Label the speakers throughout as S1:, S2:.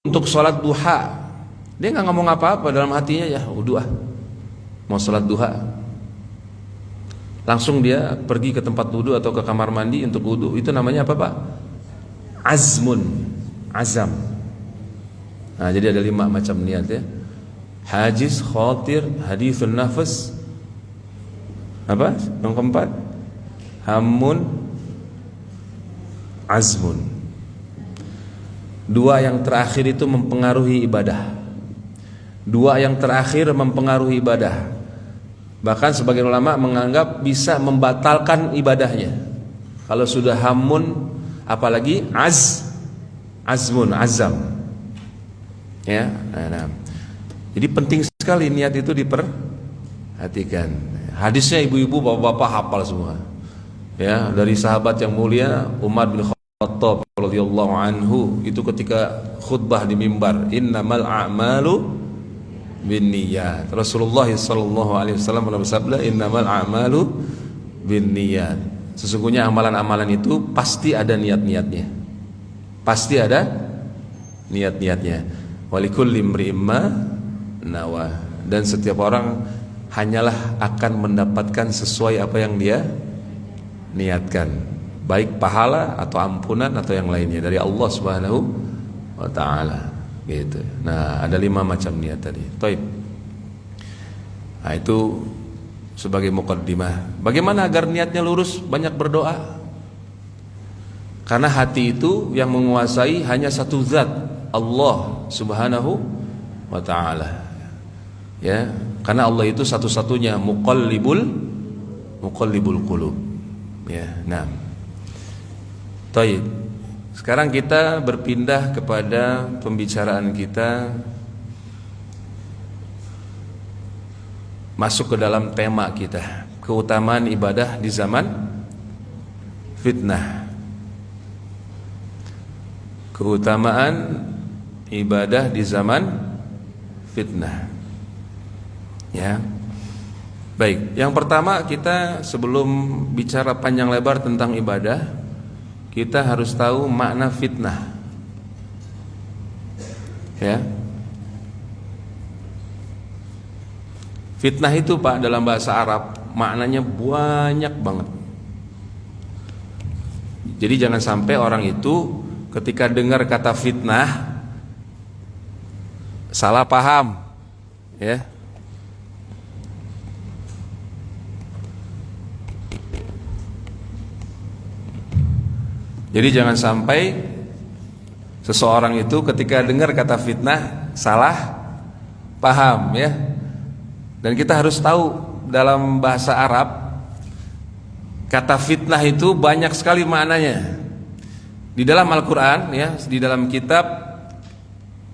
S1: untuk sholat duha, dia nggak ngomong apa-apa dalam hatinya, ya wudu mau sholat duha, langsung dia pergi ke tempat wudu atau ke kamar mandi untuk wudu. Itu namanya apa Pak? Azam. Nah, jadi ada 5 macam niat ya: hajiz, khatir, hadithun nafas, apa yang keempat? Hamun, azmun. 2 yang terakhir itu mempengaruhi ibadah. 2 yang terakhir mempengaruhi ibadah. Bahkan sebagian ulama menganggap bisa membatalkan ibadahnya. Kalau sudah hamun, apalagi azam. Ya, nah. Jadi penting sekali niat itu diperhatikan. Hadisnya ibu-ibu, bapak-bapak hafal semua. Ya, dari sahabat yang mulia Umar bin Khattab radhiyallahu anhu, itu ketika khutbah di mimbar, innamal a'malu binniyat. Rasulullah sallallahu alaihi wasallam bersabda, innamal a'malu binniyat. Sesungguhnya amalan-amalan itu pasti ada niat-niatnya. Pasti ada niat-niatnya. Walikulli imri'in ma nawa. Dan setiap orang hanyalah akan mendapatkan sesuai apa yang dia niatkan, baik pahala atau ampunan atau yang lainnya dari Allah Subhanahu wa taala, gitu. Nah, ada 5 macam niat tadi. Baik. Nah, itu sebagai muqaddimah. Bagaimana agar niatnya lurus? Banyak berdoa. Karena hati itu yang menguasai hanya satu zat, Allah Subhanahu wa taala. Ya, karena Allah itu satu-satunya muqallibul qulub. Ya, nah. Baik. Sekarang kita berpindah kepada pembicaraan kita, masuk ke dalam tema kita, keutamaan ibadah di zaman fitnah. Keutamaan ibadah di zaman fitnah. Ya. Baik, yang pertama kita sebelum bicara panjang lebar tentang ibadah, kita harus tahu makna fitnah. Ya. Fitnah itu Pak dalam bahasa Arab maknanya banyak banget. Jadi jangan sampai orang itu ketika dengar kata fitnah salah paham. Ya. Jadi jangan sampai seseorang itu ketika dengar kata fitnah salah paham, ya. Dan kita harus tahu dalam bahasa Arab kata fitnah itu banyak sekali maknanya. Di dalam Al-Qur'an, ya, di dalam kitab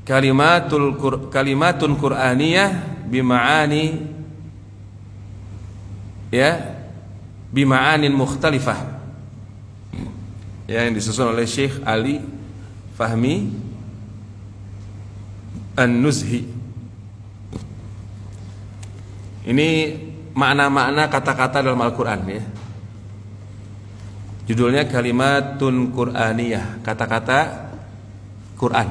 S1: kalimatun Qur'aniyah bima'ani, ya, bima'anin mukhtalifah, ya, yang disusun oleh Syekh Ali Fahmi An-Nuzhi. Ini makna-makna kata-kata dalam Al-Quran, ya. Judulnya Kalimatun Qur'aniyah, kata-kata Quran,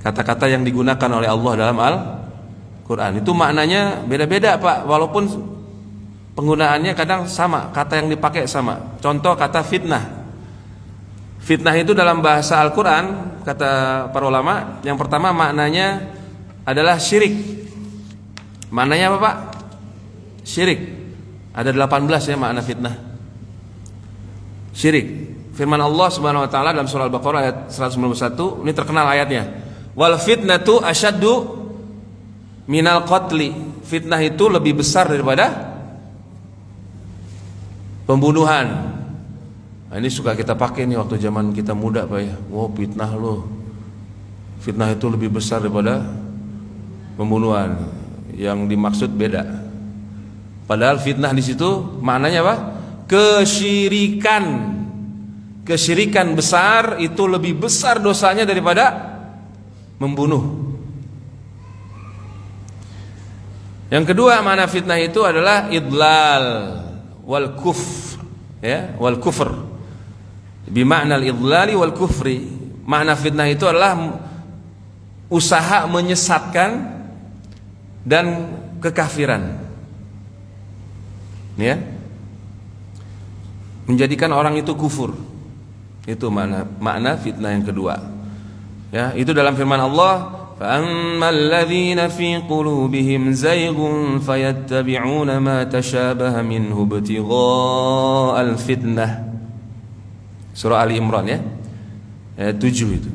S1: kata-kata yang digunakan oleh Allah dalam Al-Quran. Itu maknanya beda-beda Pak, walaupun penggunaannya kadang sama, kata yang dipakai sama. Contoh kata fitnah. Fitnah itu dalam bahasa Al-Quran, kata para ulama, yang pertama maknanya adalah syirik. Maknanya apa Pak? Syirik. Ada 18 ya makna fitnah. Syirik. Firman Allah Subhanahu wa taala dalam surah Al-Baqarah ayat 191, ini terkenal ayatnya. Wal fitnatu asyaddu minal qatli. Fitnah itu lebih besar daripada pembunuhan. Nah, ini suka kita pakai nih waktu zaman kita muda Pak, ya. Wow, fitnah loh. Fitnah itu lebih besar daripada pembunuhan. Yang dimaksud beda. Padahal fitnah di situ maknanya apa? Kesyirikan. Kesyirikan besar itu lebih besar dosanya daripada membunuh. Yang kedua makna fitnah itu adalah idlal wal kufr, ya, wal kufr. Bimakna al-idlali wal kufri. Makna fitnah itu adalah usaha menyesatkan dan kekafiran, ya, menjadikan orang itu kufur. Itu makna fitnah yang kedua. Ya, itu dalam firman Allah, فَأَمَّا الَّذِينَ فِي قُلُوبِهِمْ زَيْغٌ فَيَتَّبِعُونَ مَا تَشَابَهَ مِنْهُ ابْتِغَاءَ الْفِتْنَةِ. Surah Ali Imran, ya, ayat 7 itu.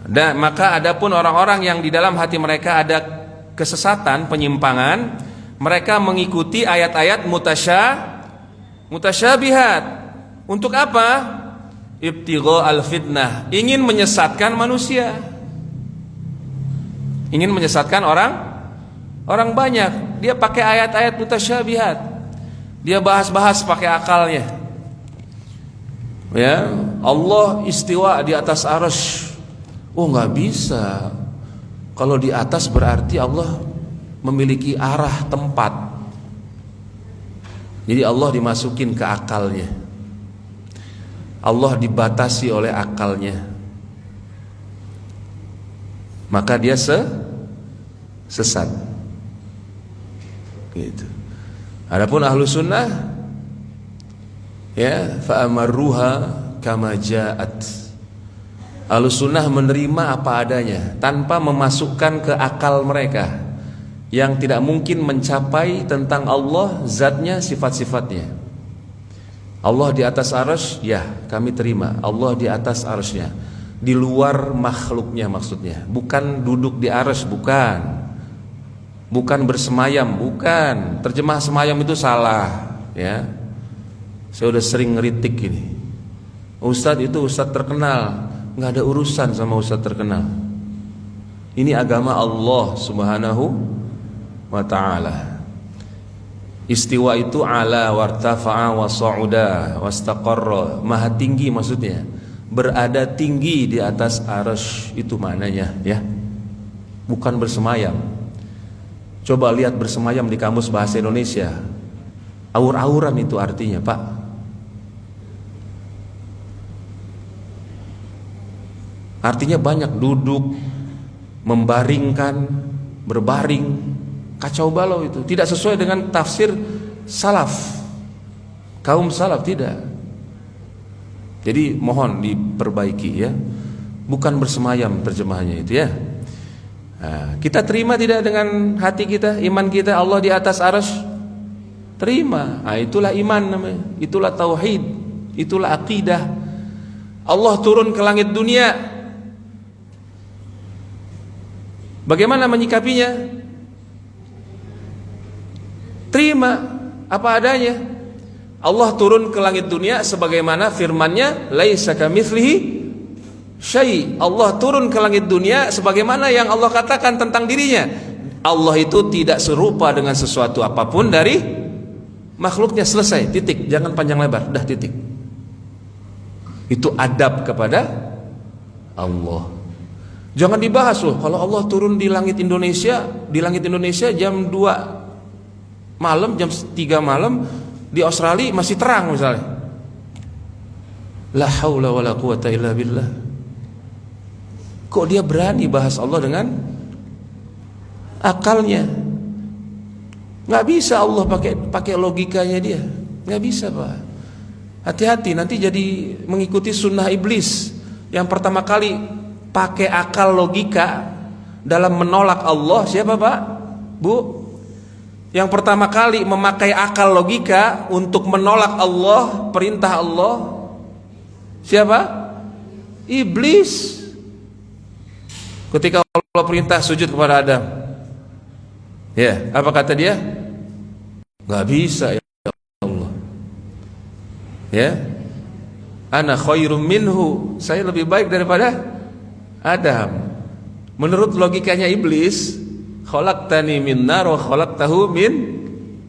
S1: Dan maka adapun orang-orang yang di dalam hati mereka ada kesesatan, penyimpangan, mereka mengikuti ayat-ayat mutasyabihat. Untuk apa? Ibtigha al-fitnah, ingin menyesatkan manusia, ingin menyesatkan orang banyak. Dia pakai ayat-ayat mutasyabihat, dia bahas-bahas pakai akalnya. Ya, Allah istiwa di atas arsy. Oh, nggak bisa. Kalau di atas berarti Allah memiliki arah tempat. Jadi Allah dimasukin ke akalnya. Allah dibatasi oleh akalnya. Maka dia sesat. Gitu. Adapun ahlu sunnah, ya, fa'amarruha kama ja'at. Ahlu sunnah menerima apa adanya, tanpa memasukkan ke akal mereka yang tidak mungkin mencapai tentang Allah, zatnya, sifat-sifatnya. Allah di atas arsy, ya, kami terima. Allah di atas arsy-Nya, di luar makhluknya maksudnya. Bukan duduk di arsy, bukan bersemayam, bukan. Terjemah semayam itu salah, ya. Saya udah sering ngeritik ini. Ustadz itu ustadz terkenal, nggak ada urusan sama ustadz terkenal. Ini agama Allah Subhanahu wa ta'ala. Istiwa itu ala wartafa'a wa sa'uda wastaqarra, maha tinggi maksudnya, berada tinggi di atas arsy, itu maknanya, ya. Bukan bersemayam. Coba lihat bersemayam di kamus bahasa Indonesia. Aur-auran itu artinya, Pak. Artinya banyak, duduk, membaringkan, berbaring, kacau balau itu. Tidak sesuai dengan tafsir salaf, kaum salaf, tidak. Jadi mohon diperbaiki, ya. Bukan bersemayam terjemahannya itu, ya. Nah, kita terima tidak dengan hati kita, iman kita Allah di atas arsy? Terima. Nah, itulah iman namanya. Itulah tauhid, itulah akidah. Allah turun ke langit dunia. Bagaimana menyikapinya? Terima apa adanya. Allah turun ke langit dunia sebagaimana firman-Nya, laisa kamitslihi syai'. Allah turun ke langit dunia sebagaimana yang Allah katakan tentang dirinya. Allah itu tidak serupa dengan sesuatu apapun dari makhluknya. Selesai, titik. Jangan panjang lebar, dah, titik. Itu adab kepada Allah. Jangan dibahas loh, kalau Allah turun di langit Indonesia jam 2 malam, jam 3 malam, di Australia masih terang misalnya. La haula wala quwata illa billah. Kok dia berani bahas Allah dengan akalnya? Nggak bisa Allah pakai logikanya dia. Nggak bisa, Pak. Hati-hati, nanti jadi mengikuti sunnah iblis. Yang pertama kali pakai akal logika dalam menolak Allah, siapa, Pak? Bu? Yang pertama kali memakai akal logika untuk menolak Allah, perintah Allah, siapa? Iblis. Ketika Allah perintah sujud kepada Adam, ya, apa kata dia? Gak bisa, ya Allah. Ya, ana khairum minhu, saya lebih baik daripada Adam. Menurut logikanya iblis, khalaqtani min nar wa khalaqtahu min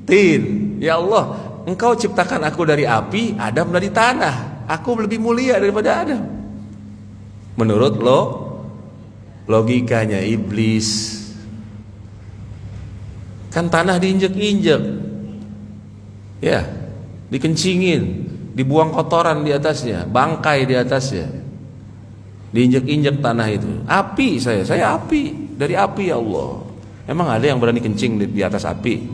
S1: tin. Ya Allah, Engkau ciptakan aku dari api, Adam dari tanah. Aku lebih mulia daripada Adam. Menurut logikanya iblis. Kan tanah diinjek-injek, ya, dikencingin, dibuang kotoran di atasnya, bangkai di atasnya. diinjak-injak tanah itu. Api saya api, dari api ya Allah. Emang ada yang berani kencing di atas api?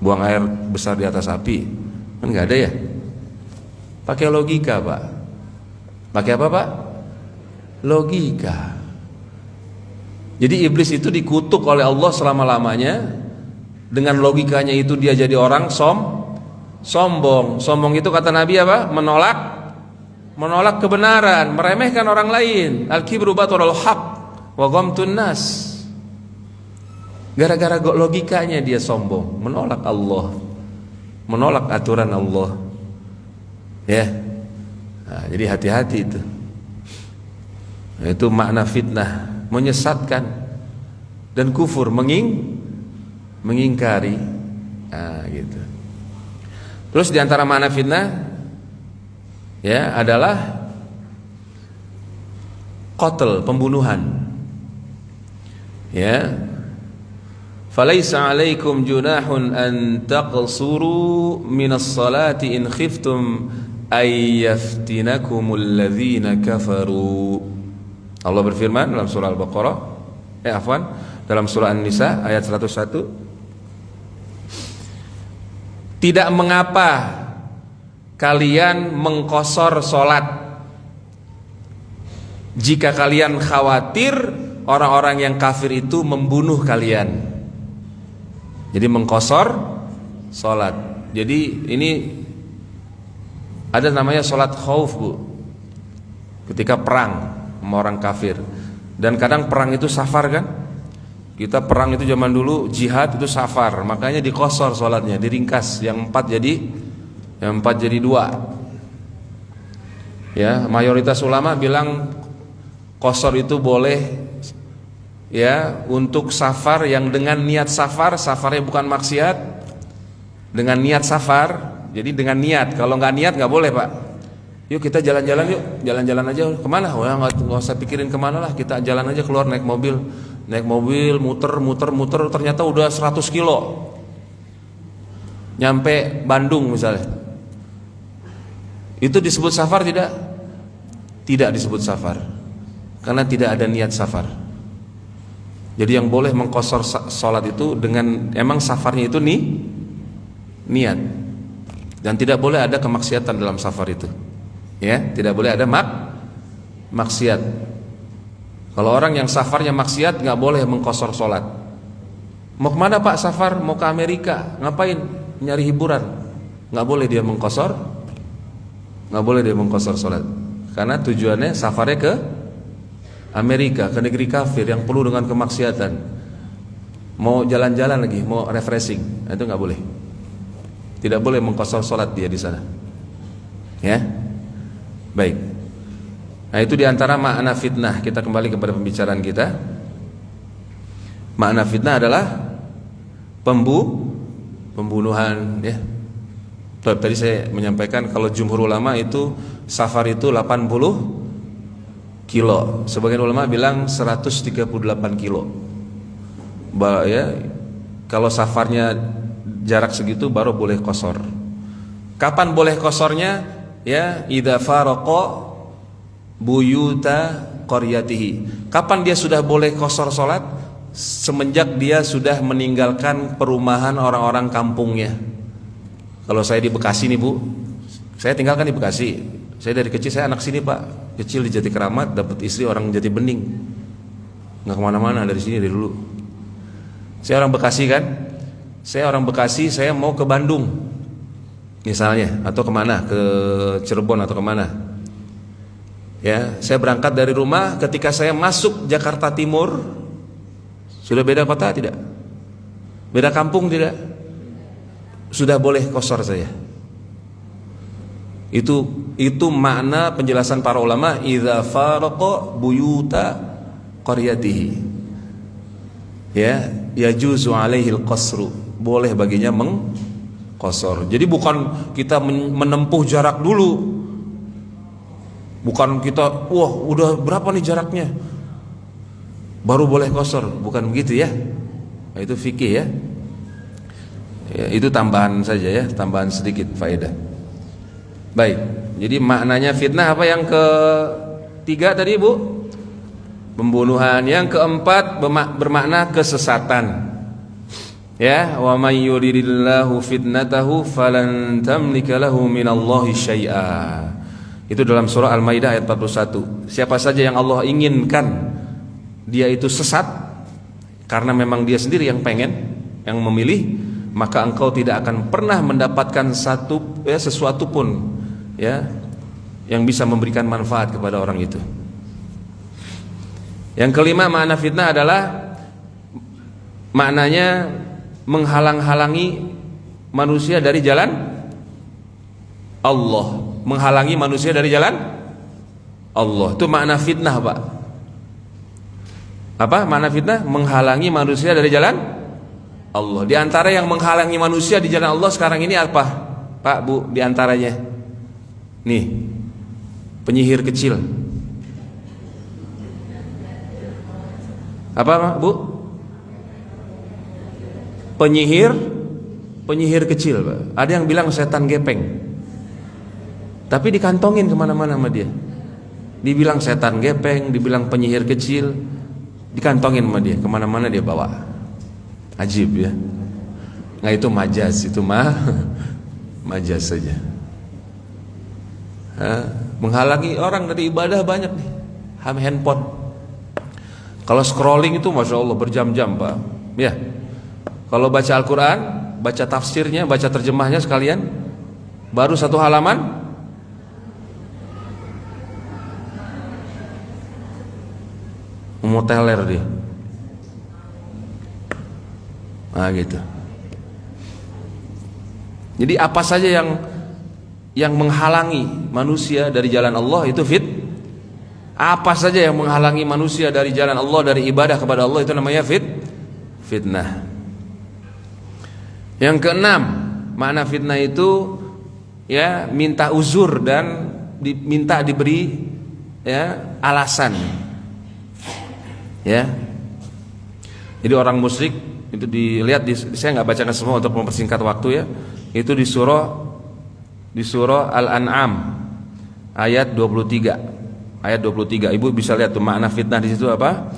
S1: Buang air besar di atas api? Kan nggak ada ya. Pakai logika, Pak. Pakai apa, Pak? Logika. Jadi iblis itu dikutuk oleh Allah selama-lamanya. Dengan logikanya itu dia jadi orang sombong. Sombong itu kata Nabi apa? Menolak kebenaran, meremehkan orang lain. Al-kibru batarul haq wa ghamtun nas. Gara-gara logikanya dia sombong, menolak Allah, menolak aturan Allah. Ya. Nah, jadi hati-hati itu. Itu makna fitnah, menyesatkan dan kufur, mengingkari. Nah, gitu. Terus di antara makna fitnah ya adalah qatl, pembunuhan. Ya. Falaisa 'alaikum junahun an taqsuru minas salati in khiftum ay yaftinakumul ladzina kafaru. Allah berfirman dalam surah Al-Baqarah, dalam surah An-Nisa ayat 101. Tidak mengapa kalian mengqasar salat jika kalian khawatir orang-orang yang kafir itu membunuh kalian. Jadi mengqasar salat. Jadi ini ada namanya salat khauf, Bu. Ketika perang sama orang kafir. Dan kadang perang itu safar kan? Kita perang itu zaman dulu jihad itu safar, makanya diqasar salatnya, diringkas, yang 4 jadi 2. Ya, mayoritas ulama bilang qasar itu boleh ya untuk safar yang dengan niat safarnya bukan maksiat, dengan niat safar. Jadi dengan niat, kalau nggak niat nggak boleh, Pak. Yuk kita jalan-jalan aja. Kemana? Wah, nggak usah pikirin kemana lah, kita jalan aja, keluar naik mobil, muter, ternyata udah 100 kilo nyampe Bandung misalnya. Itu disebut safar tidak? Tidak disebut safar, karena tidak ada niat safar. Jadi yang boleh mengqasar salat itu dengan emang safarnya itu niat, dan tidak boleh ada kemaksiatan dalam safar itu. Ya, tidak boleh ada maksiat. Kalau orang yang safarnya maksiat nggak boleh mengqasar salat. Mau kemana Pak safar? Mau ke Amerika? Ngapain? Nyari hiburan? Nggak boleh dia mengqasar. Nggak boleh dia mengqasar salat. Karena tujuannya safarnya ke Amerika, ke negeri kafir yang penuh dengan kemaksiatan. Mau jalan-jalan lagi, mau refreshing, itu nggak boleh. Tidak boleh mengqasar salat dia di sana. Ya, baik. Nah, itu diantara makna fitnah. Kita kembali kepada pembicaraan kita. Makna fitnah adalah pembunuhan. Ya. Tadi saya menyampaikan kalau jumhur ulama itu safar itu 80 kilo. Sebagian ulama bilang 138 kilo. Ya, kalau safarnya jarak segitu baru boleh qasar. Kapan boleh qasarnya? Ya, idza faraqa buyuta qaryatihi. Kapan dia sudah boleh qasar salat? Semenjak dia sudah meninggalkan perumahan orang-orang kampungnya. Kalau saya di Bekasi nih, Bu. Saya tinggalkan di Bekasi. Saya dari kecil, saya anak sini, Pak. Kecil di Jati Keramat, dapat istri orang Jati Bening. Nggak kemana-mana dari sini dari dulu. Saya orang Bekasi kan. Saya orang Bekasi, saya mau ke Bandung misalnya, atau kemana, ke Cirebon atau kemana. Ya, saya berangkat dari rumah. Ketika saya masuk Jakarta Timur, sudah beda kota tidak? Beda kampung tidak? Sudah boleh qasar saya. Itu makna penjelasan para ulama idza faraqa buyuta qaryatihi. Ya, yajuzu alaihi al-qasru. Boleh baginya mengqasar. Jadi bukan kita menempuh jarak dulu. Bukan kita, wah udah berapa nih jaraknya baru boleh qasar, bukan begitu ya. Nah, itu fikih ya. Ya, itu tambahan saja ya, tambahan sedikit faedah. Baik, jadi maknanya fitnah apa yang 3 tadi Bu, pembunuhan. Yang keempat bermakna kesesatan. Ya, wa may yuridillahu fitnatahu falan tamlika lahu minallahi syai'a. Itu dalam surah Al-Maidah ayat 41. Siapa saja yang Allah inginkan dia itu sesat karena memang dia sendiri yang pengen, yang memilih, maka engkau tidak akan pernah mendapatkan sesuatu pun ya yang bisa memberikan manfaat kepada orang itu. Yang kelima, makna fitnah adalah maknanya menghalang-halangi manusia dari jalan Allah, menghalangi manusia dari jalan Allah. Itu makna fitnah, Pak. Apa makna fitnah? Menghalangi manusia dari jalan Allah. Di antara yang menghalangi manusia di jalan Allah sekarang ini apa, Pak, Bu? Di antaranya nih, penyihir kecil. Apa, Bu? Penyihir kecil, Pak. Ada yang bilang setan gepeng, tapi dikantongin kemana-mana sama dia. Dibilang setan gepeng, dibilang penyihir kecil, dikantongin sama dia, kemana-mana dia bawa. Ajib ya. Nah itu majaz, itu majaz saja. Menghalangi orang dari ibadah banyak nih. Handphone. Kalau scrolling itu masya Allah berjam-jam, Pak. Ya. Kalau baca Al-Quran, baca tafsirnya, baca terjemahnya sekalian, baru 1 halaman mau teler dia. Nah gitu. Jadi apa saja yang menghalangi manusia dari jalan Allah itu apa saja yang menghalangi manusia dari jalan Allah, dari ibadah kepada Allah, itu namanya fitnah. Yang keenam, makna fitnah itu ya minta uzur dan minta diberi ya alasan. Ya. Jadi orang musyrik itu dilihat saya nggak bacakan semua untuk mempersingkat waktu ya. Itu di surah Al-An'am ayat 23. Ayat 23. Ibu bisa lihat tuh makna fitnah di situ apa?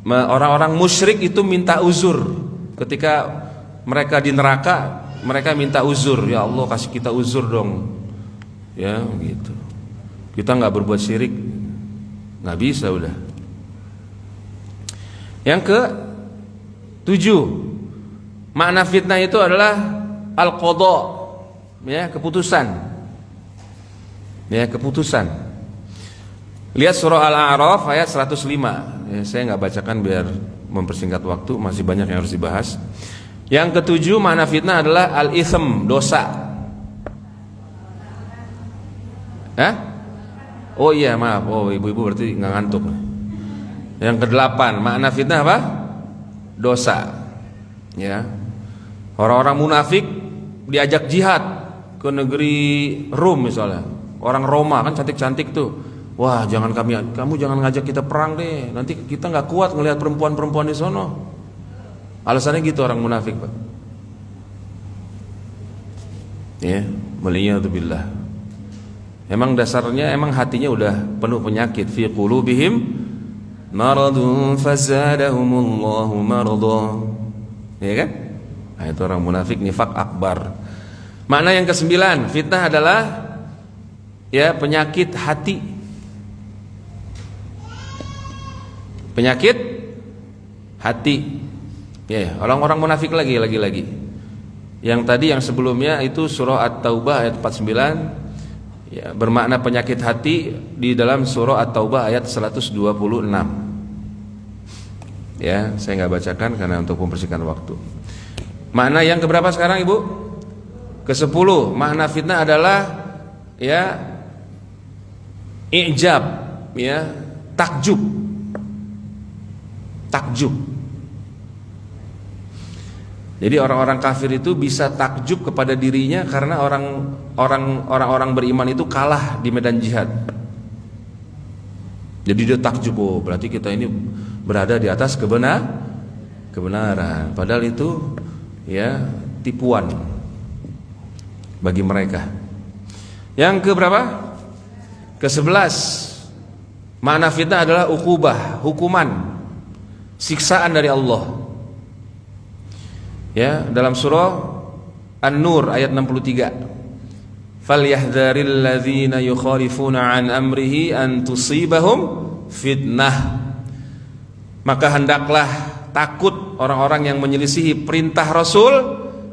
S1: Orang-orang musyrik itu minta uzur ketika mereka di neraka, mereka minta uzur. Ya Allah, kasih kita uzur dong. Ya, gitu. Kita nggak berbuat syirik. Nggak bisa udah. Yang ke-7, makna fitnah itu adalah al-qadha, ya, keputusan. Ya, keputusan. Lihat surah Al-A'raf ayat 105. Ya, saya nggak bacakan biar mempersingkat waktu, masih banyak yang harus dibahas. Yang ke-7, makna fitnah adalah al-itsm, dosa. Oh iya, maaf. Oh, ibu-ibu berarti nggak ngantuk. Yang ke-8, makna fitnah apa? Dosa. Ya. Orang-orang munafik diajak jihad ke negeri Rum misalnya. Orang Roma kan cantik-cantik tuh. Wah, kamu jangan ngajak kita perang deh. Nanti kita nggak kuat ngelihat perempuan-perempuan di sono. Alasannya gitu orang munafik, Pak. Ya, waliyadzubillah. Emang dasarnya hatinya udah penuh penyakit, fi qulubihim maradun fazadahumullahu marada. Ya kan? Nah, itu orang munafik, nifak akbar. Makna yang ke-9, fitnah adalah ya penyakit hati. Penyakit hati. Ya, orang-orang munafik lagi. Yang tadi yang sebelumnya itu surah At-Taubah ayat 49. Ya, bermakna penyakit hati di dalam surah At-Taubah ayat 126. Ya, saya nggak bacakan karena untuk mempersingkat waktu. Makna yang keberapa sekarang, Ibu? Ke-10. Makna fitnah adalah ya i'jab, ya, takjub. Jadi orang-orang kafir itu bisa takjub kepada dirinya karena orang-orang beriman itu kalah di medan jihad. Jadi dia takjub, oh berarti kita ini berada di atas kebenaran. Padahal itu ya tipuan bagi mereka. Yang ke berapa? Ke-11. Makna fitnah adalah uqubah, hukuman, siksaan dari Allah. Ya, dalam surah An-Nur ayat 63. Falyahdharil ladzina yukhalifuna an amrihi an tusibahum fitnah. Maka hendaklah takut orang-orang yang menyelisihi perintah Rasul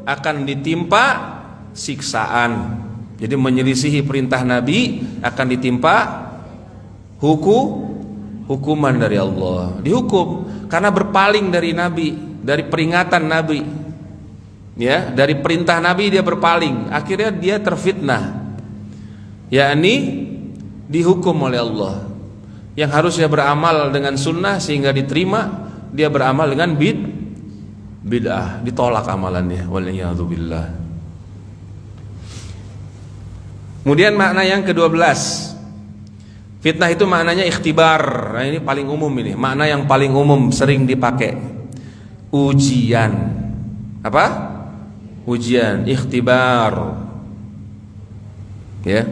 S1: akan ditimpa siksaan. Jadi menyelisihi perintah Nabi akan ditimpa hukuman dari Allah. Dihukum karena berpaling dari Nabi, dari peringatan Nabi. Ya, dari perintah Nabi dia berpaling, akhirnya dia terfitnah. Yakni dihukum oleh Allah. Yang harusnya beramal dengan sunnah sehingga diterima, dia beramal dengan bid'ah, ditolak amalannya. Waliyadzubillah. Kemudian makna yang ke-12. Fitnah itu maknanya ikhtibar. Nah, ini paling umum ini. Makna yang paling umum sering dipakai. Ujian. Apa? Ujian, ikhtibar. Ya.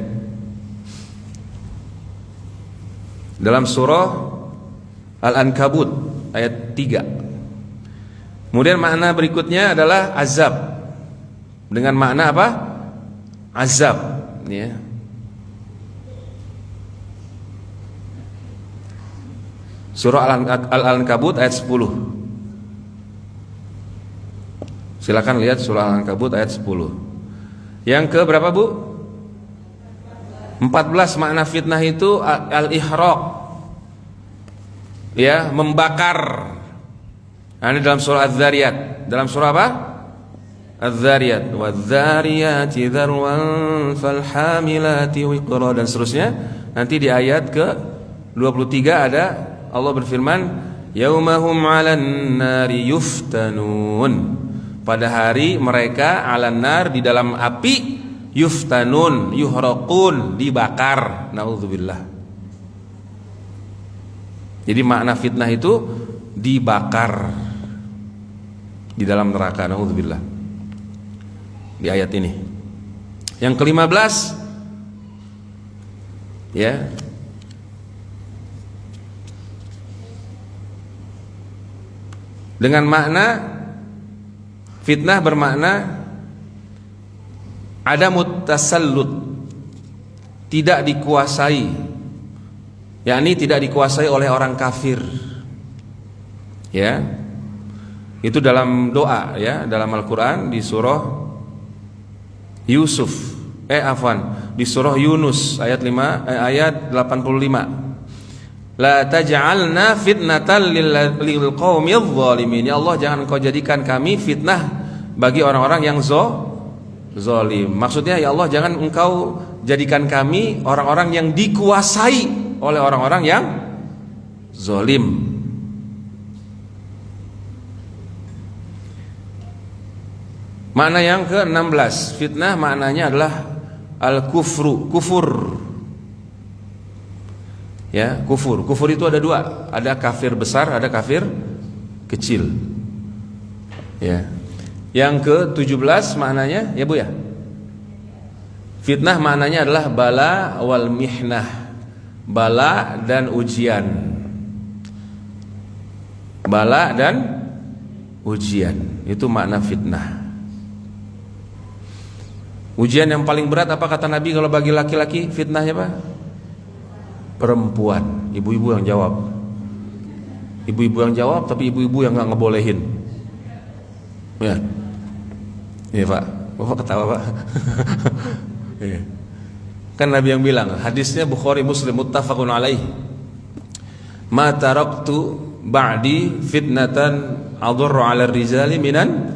S1: Dalam surah Al-Ankabut ayat 3. Kemudian makna berikutnya adalah azab. Dengan makna apa? Azab, ya. Surah Al-Ankabut ayat 10. Silakan lihat surah Al-Ankabut ayat 10. Yang ke berapa, Bu? 14. Makna fitnah itu al-ihraq. Ya, membakar. Nah, ini dalam surah Az-Zariyat. Dalam surah apa? Az-Zariyat. Wadz-Zariyati dzarwan falhamilati wiqra, dan seterusnya. Nanti di ayat ke 23 ada Allah berfirman, yaumahum 'alan nari yuftanun. Pada hari mereka 'alan nar, di dalam api, yuftanun, yuhraqun, dibakar. Nauzubillah. Jadi makna fitnah itu dibakar di dalam neraka. Nauzubillah. Di ayat ini. Yang ke-15, ya. Dengan makna fitnah bermakna ada mutasallut, tidak dikuasai, yakni tidak dikuasai oleh orang kafir. Ya. Itu dalam doa, ya, dalam Al-Qur'an di surah Yusuf. Di surah Yunus ayat 85. La taj'alna fitnatan lil qaumidz zalimin. Ya Allah, jangan Engkau jadikan kami fitnah bagi orang-orang yang zalim. Maksudnya, ya Allah, jangan Engkau jadikan kami orang-orang yang dikuasai oleh orang-orang yang zalim. Makna yang ke-16, fitnah maknanya adalah al-kufru, kufur. Ya, kufur. Kufur itu ada dua, ada kafir besar, ada kafir kecil. Ya. Yang ke-17 maknanya, ya Bu ya. Fitnah maknanya adalah bala wal mihnah. Bala dan ujian. Bala dan ujian. Itu makna fitnah. Ujian yang paling berat apa kata Nabi kalau bagi laki-laki fitnahnya, Pak? Perempuan. Ibu-ibu yang jawab. Ibu-ibu yang jawab, tapi ibu-ibu yang nggak ngebolehin. Ya. Iya, Pak. Bapak ketawa, Pak. Iya. Kan Nabi yang bilang, hadisnya Bukhari Muslim muttafaqun alaih. Ma taraktu ba'di fitnatan adurru 'ala rijali minan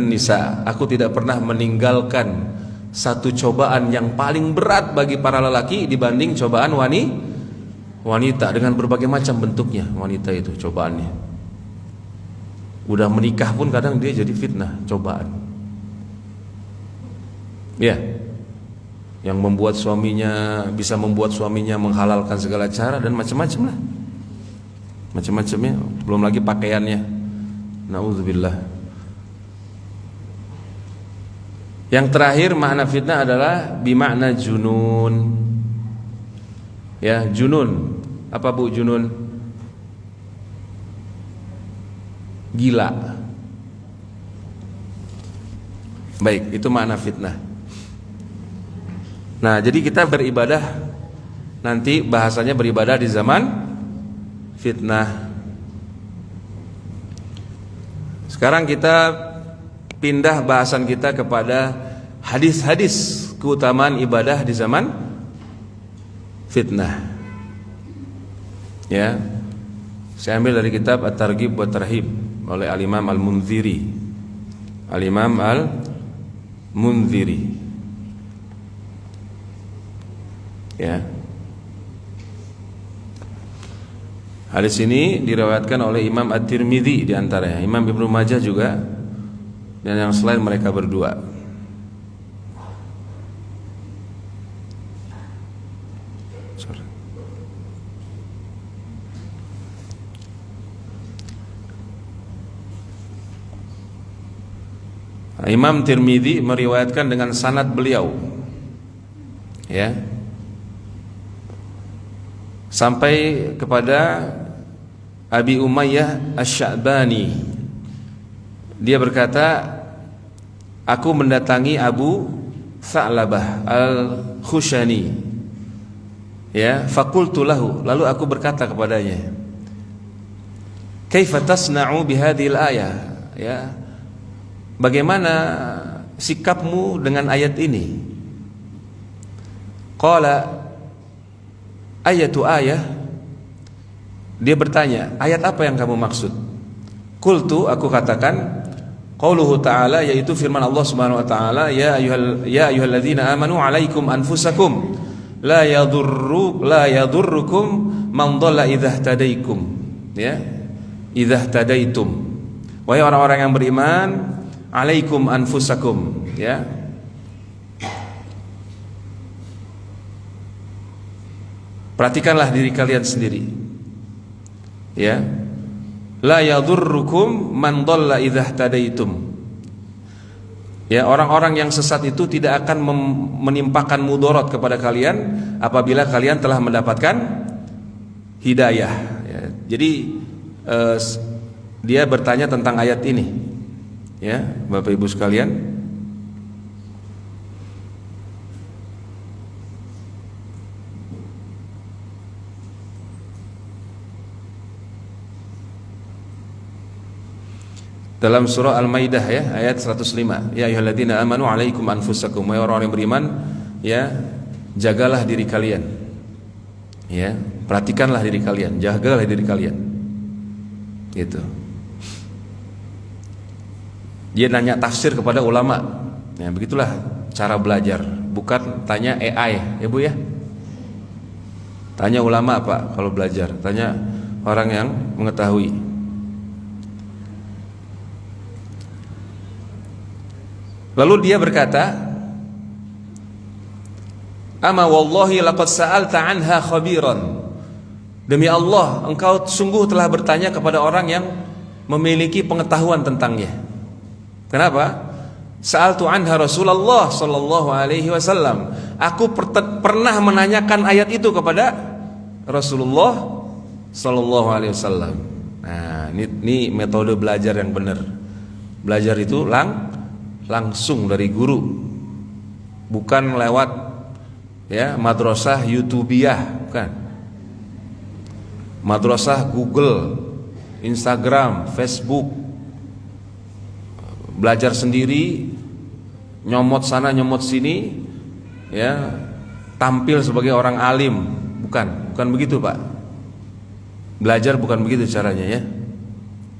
S1: nisa. Aku tidak pernah meninggalkan satu cobaan yang paling berat bagi para lelaki dibanding cobaan wanita, dengan berbagai macam bentuknya. Wanita itu cobaannya. Udah menikah pun kadang dia jadi fitnah, cobaan. Ya. Yang membuat suaminya, bisa membuat suaminya menghalalkan segala cara dan macam-macam lah. Macam-macamnya, belum lagi pakaiannya. Nauzubillah. Yang terakhir makna fitnah adalah bimakna junun. Ya, junun. Apa Bu Junun? Gila. Baik, itu makna fitnah. Nah, jadi kita beribadah, nanti bahasanya beribadah di zaman fitnah. Sekarang kita pindah bahasan kita kepada hadis-hadis keutamaan ibadah di zaman fitnah. Ya. Saya ambil dari kitab At-Targhib wa Tarhib oleh Al-Imam Al-Munziri. Al-Imam Al-Munziri. Ya. Hadis ini diriwayatkan oleh Imam At-Tirmidzi di antaranya, Imam Ibnu Majah juga, dan yang selain mereka berdua. Imam Tirmidzi meriwayatkan dengan sanad beliau, ya, sampai kepada Abi Umayyah Asy-Sya'bani. Dia berkata, aku mendatangi Abu Tha'labah Al-Khushani, ya, faqultu lahu, lalu aku berkata kepadanya, kaifa tasna'u bihadhil ayah, ya, bagaimana sikapmu dengan ayat ini? Qala ayatu ayah. Dia bertanya, ayat apa yang kamu maksud? Qultu, aku katakan, qauluhu ta'ala, yaitu firman Allah Subhanahu wa taala, ya ayyuhalladzina amanu alaikum anfusakum la yadurrukum man dhalla idza tadaikum, ya, idza tadaitum. Wahai orang-orang yang beriman, alaikum anfusakum, ya, perhatikanlah diri kalian sendiri, ya, la yadurrukum man dhalla idza tadaitum, ya, orang-orang yang sesat itu tidak akan menimpakan mudarat kepada kalian apabila kalian telah mendapatkan hidayah, ya. Jadi dia bertanya tentang ayat ini, ya, Bapak Ibu sekalian. Dalam surah Al-Maidah, ya, ayat 105, ya ayyuhalladzina amanu alaikum anfusakum, wahai orang-orang yang beriman, ya, jagalah diri kalian, ya, perhatikanlah diri kalian, jagalah diri kalian, gitu. Dia nanya tafsir kepada ulama, ya, begitulah cara belajar, bukan tanya AI, ya Bu, ya. Tanya ulama apa kalau belajar, tanya orang yang mengetahui. Lalu dia berkata, ama wallahi laqad sa'alta anha khabiran, demi Allah engkau sungguh telah bertanya kepada orang yang memiliki pengetahuan tentangnya. Kenapa? Sa'altu anha Rasulullah sallallahu alaihi wasallam, aku pernah menanyakan ayat itu kepada Rasulullah sallallahu alaihi wasallam. Nah, ini metode belajar yang benar. Belajar itu langsung dari guru, bukan lewat, ya, madrasah YouTubiah, bukan. Madrasah Google, Instagram, Facebook, belajar sendiri, nyomot sana nyomot sini, ya, tampil sebagai orang alim, bukan begitu, Pak. Belajar bukan begitu caranya, ya.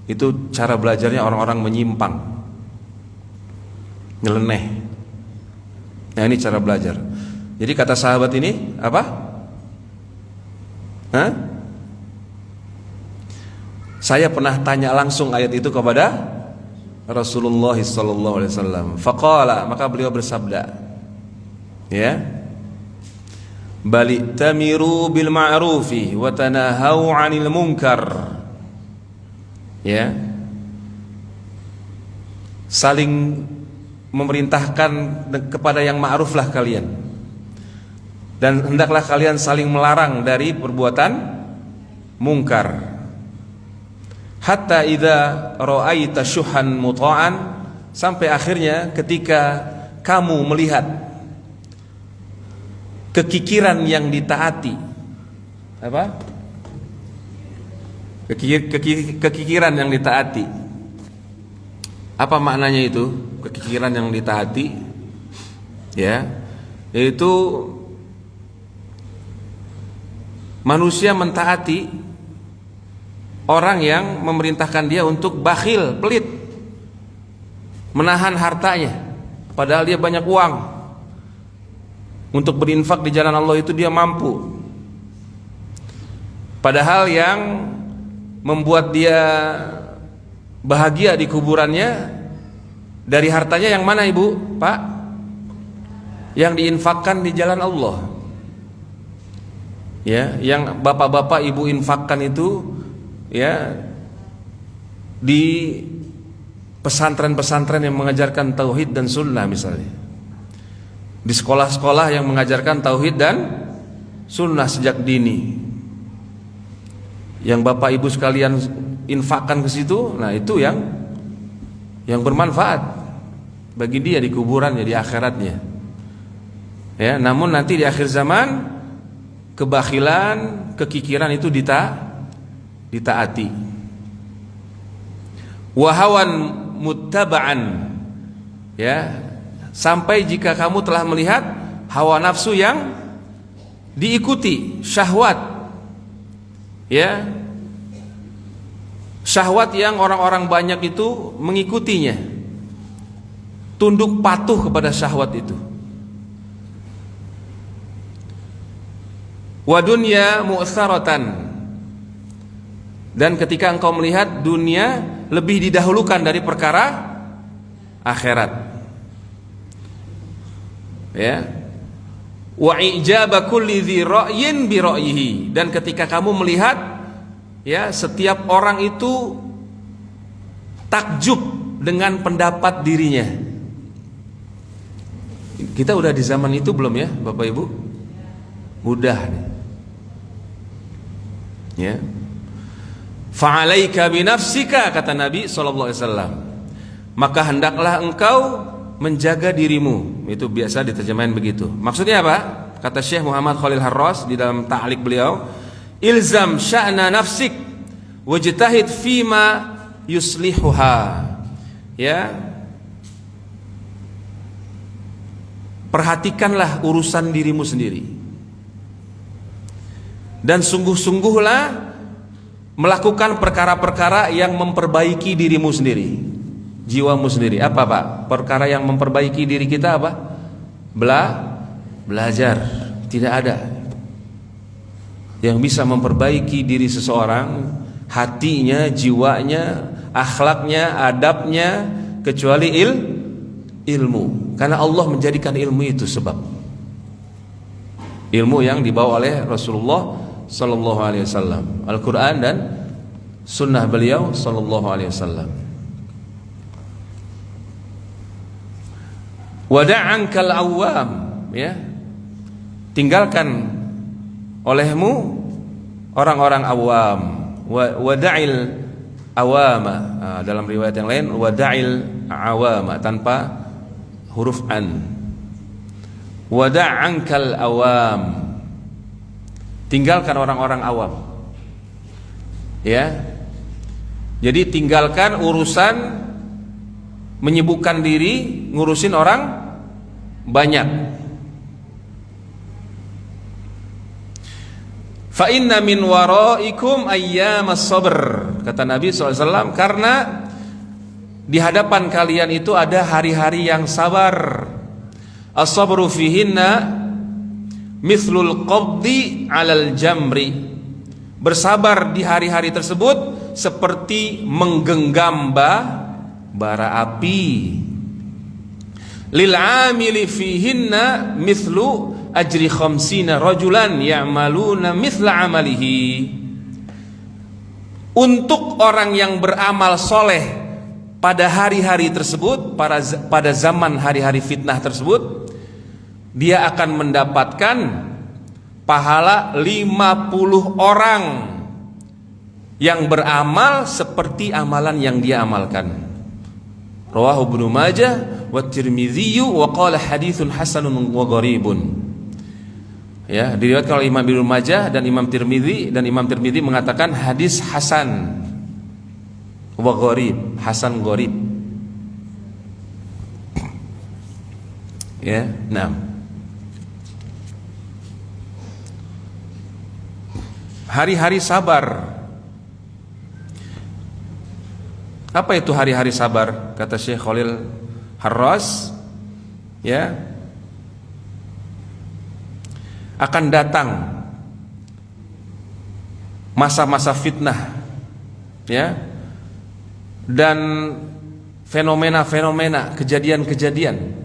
S1: Itu cara belajarnya orang-orang menyimpang, nyeleneh. Nah, ini cara belajar. Jadi kata sahabat ini apa? Saya pernah tanya langsung ayat itu kepada Rasulullah sallallahu alaihi wasallam. Faqala, maka beliau bersabda, ya, bali tamiru bil ma'rufi wa tanahau 'anil munkar, ya, saling memerintahkan kepada yang ma'ruflah kalian, dan hendaklah kalian saling melarang dari perbuatan mungkar. Hatta idza ra'aita syuhan muta'an, sampai akhirnya ketika kamu melihat kekikiran yang ditaati. Apa? Kekikiran yang ditaati. Apa maknanya itu? Kekikiran yang ditaati, ya, yaitu manusia mentaati orang yang memerintahkan dia untuk bakhil, pelit, menahan hartanya, padahal dia banyak uang. Untuk berinfak di jalan Allah itu dia mampu. Padahal yang membuat dia bahagia di kuburannya dari hartanya yang mana, Ibu, Pak? Yang diinfakkan di jalan Allah. Ya, yang bapak-bapak ibu infakkan itu, ya, di pesantren-pesantren yang mengajarkan tauhid dan sunnah misalnya, di sekolah-sekolah yang mengajarkan tauhid dan sunnah sejak dini, yang bapak ibu sekalian infakkan ke situ, nah itu yang bermanfaat bagi dia di kuburannya, di akhiratnya. Ya, namun nanti di akhir zaman kebakhilan, kekikiran itu ditaati. Wahawan muttaba'an, ya, sampai jika kamu telah melihat hawa nafsu yang diikuti, syahwat, ya, syahwat yang orang-orang banyak itu mengikutinya, tunduk patuh kepada syahwat itu. Wa dunya mu'tsaratan, dan ketika engkau melihat dunia lebih didahulukan dari perkara akhirat, ya. Wa ijaba kulli dzi ra'yin bi ra'yihi, dan ketika kamu melihat, ya, setiap orang itu takjub dengan pendapat dirinya. Kita udah di zaman itu belum ya, Bapak Ibu? Udah nih. Ya. Fa'alaika binafsika, kata Nabi SAW, maka hendaklah engkau menjaga dirimu. Itu biasa diterjemahin begitu. Maksudnya apa? Kata Syekh Muhammad Khalil Harras di dalam ta'liq beliau, ilzam sya'na nafsik wajtahid fima yuslihuha, ya, perhatikanlah urusan dirimu sendiri dan sungguh-sungguhlah melakukan perkara-perkara yang memperbaiki dirimu sendiri, jiwamu sendiri. Apa, Pak? Perkara yang memperbaiki diri kita apa? Belajar. Tidak ada yang bisa memperbaiki diri seseorang, hatinya, jiwanya, akhlaknya, adabnya, kecuali ilmu. Karena Allah menjadikan ilmu itu sebab. Ilmu yang dibawa oleh Rasulullah sallallahu alaihi wasallam, Al-Qur'an dan sunnah beliau sallallahu alaihi wasallam. Wada'ankal awam, ya, tinggalkan olehmu orang-orang awam. Wada'il awama, dalam riwayat yang lain wada'il awama tanpa huruf an. Wada'ankal awam, tinggalkan orang-orang awam, ya. Jadi tinggalkan urusan menyibukkan diri ngurusin orang banyak. Fa inna min waraikum ayyamas sabr, kata Nabi SAW, karena di hadapan kalian itu ada hari-hari yang sabar. As-sabru fihinna mithlul qabdi 'alal jamri, bersabar di hari-hari tersebut seperti menggenggam bara api. Lil 'amili fihinna mithlu ajri khamsina rajulan ya'maluna mithla 'amalihi, untuk orang yang beramal soleh pada hari-hari tersebut, pada zaman hari-hari fitnah tersebut, dia akan mendapatkan pahala 50 orang yang beramal seperti amalan yang dia amalkan. Rawahu Ibnu Majah wa Tirmidzi wa qala haditsun hasanun wa gharibun. Ya, diriwayatkan oleh Imam Ibnu Majah dan Imam Tirmidzi, dan Imam Tirmidzi mengatakan hadis hasan wa gharib, hasan gharib. Ya, nah. Hari-hari sabar. Apa itu hari-hari sabar? Kata Syekh Khalil Harras, ya, akan datang masa-masa fitnah, ya, dan fenomena-fenomena, kejadian-kejadian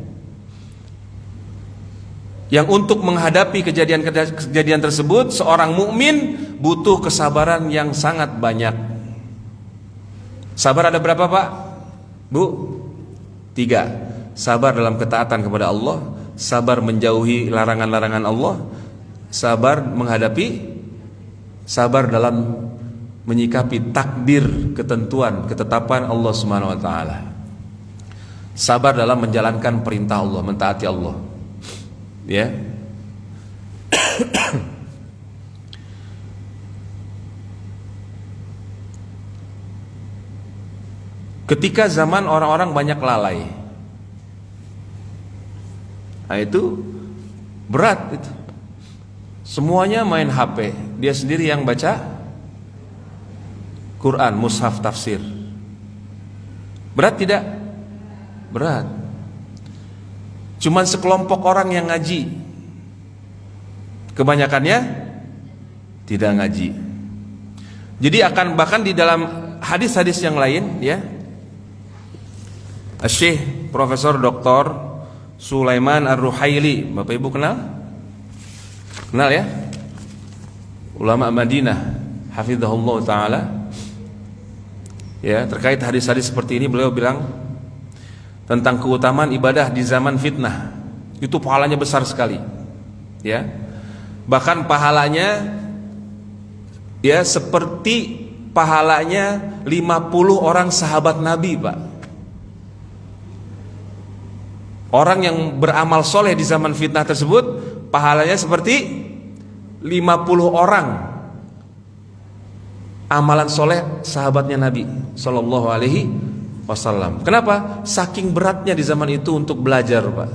S1: yang untuk menghadapi kejadian-kejadian tersebut seorang mukmin butuh kesabaran yang sangat banyak. Sabar ada berapa, Pak? Bu? 3. Sabar dalam ketaatan kepada Allah, sabar menjauhi larangan-larangan Allah, sabar dalam menyikapi takdir, ketentuan, ketetapan Allah Subhanahu wa taala. Sabar dalam menjalankan perintah Allah, mentaati Allah. Ya. Ketika zaman orang-orang banyak lalai, nah itu berat itu. Semuanya main HP, dia sendiri yang baca Quran, mushaf, tafsir. Berat tidak? Berat. Cuman sekelompok orang yang ngaji, kebanyakannya tidak ngaji. Jadi akan, bahkan di dalam hadis-hadis yang lain, ya, Syekh Profesor Dr. Sulaiman Ar-Ruhaili, Bapak Ibu kenal? Kenal ya? Ulama Madinah, hafizahullah taala. Ya, terkait hadis-hadis seperti ini beliau bilang tentang keutamaan ibadah di zaman fitnah. Itu pahalanya besar sekali. Ya. Bahkan pahalanya ya seperti pahalanya 50 orang sahabat Nabi, Pak. Orang yang beramal soleh di zaman fitnah tersebut pahalanya seperti 50 orang amalan soleh sahabatnya Nabi Sallallahu Alaihi Wasallam. Kenapa? Saking beratnya di zaman itu untuk belajar, Pak.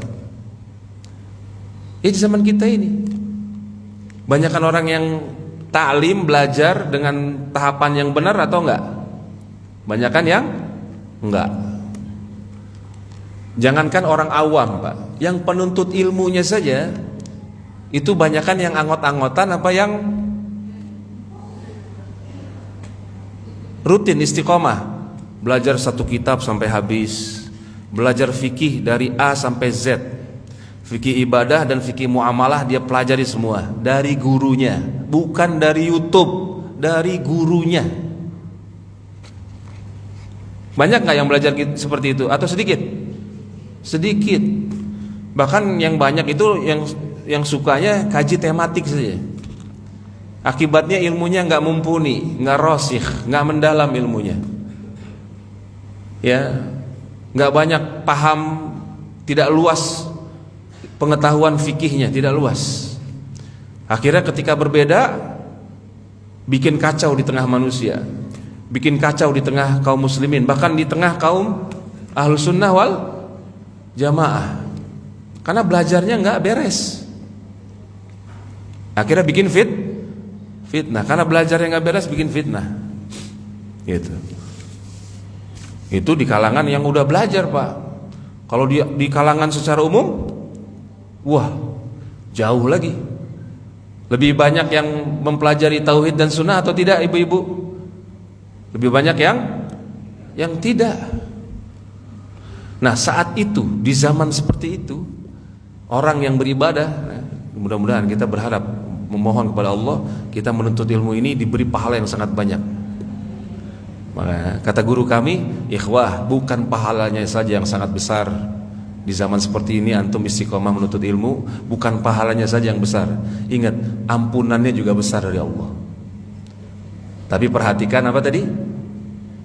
S1: Ya, di zaman kita ini banyakkan orang yang taklim, belajar dengan tahapan yang benar atau enggak? Banyakkan yang enggak. Jangankan orang awam, Pak, yang penuntut ilmunya saja itu banyakkan yang anggot-anggotan apa yang rutin istiqomah, belajar satu kitab sampai habis, belajar fikih dari A sampai Z, fikih ibadah dan fikih muamalah dia pelajari semua dari gurunya, bukan dari YouTube, dari gurunya. Banyak nggak yang belajar seperti itu atau sedikit? Sedikit. Bahkan yang banyak itu yang sukanya kaji tematik saja. Akibatnya ilmunya nggak mumpuni, nggak rosikh, nggak mendalam ilmunya. Ya, nggak banyak paham, tidak luas pengetahuan fikihnya, tidak luas. Akhirnya ketika berbeda, bikin kacau di tengah manusia, bikin kacau di tengah kaum muslimin, bahkan di tengah kaum ahlus sunnah wal jamaah, karena belajarnya nggak beres. Akhirnya bikin fitnah, karena belajarnya nggak beres bikin fitnah. Gitu. Itu di kalangan yang udah belajar, Pak. Kalau di kalangan secara umum, wah, jauh lagi. Lebih banyak yang mempelajari tauhid dan sunnah atau tidak, ibu-ibu? Lebih banyak yang tidak. Nah, saat itu, di zaman seperti itu, orang yang beribadah, mudah-mudahan kita berharap, memohon kepada Allah, kita menuntut ilmu ini diberi pahala yang sangat banyak. Maka kata guru kami, ikhwah, bukan pahalanya saja yang sangat besar. Di zaman seperti ini antum istiqomah menuntut ilmu, bukan pahalanya saja yang besar. Ingat, ampunannya juga besar dari Allah. Tapi perhatikan apa tadi?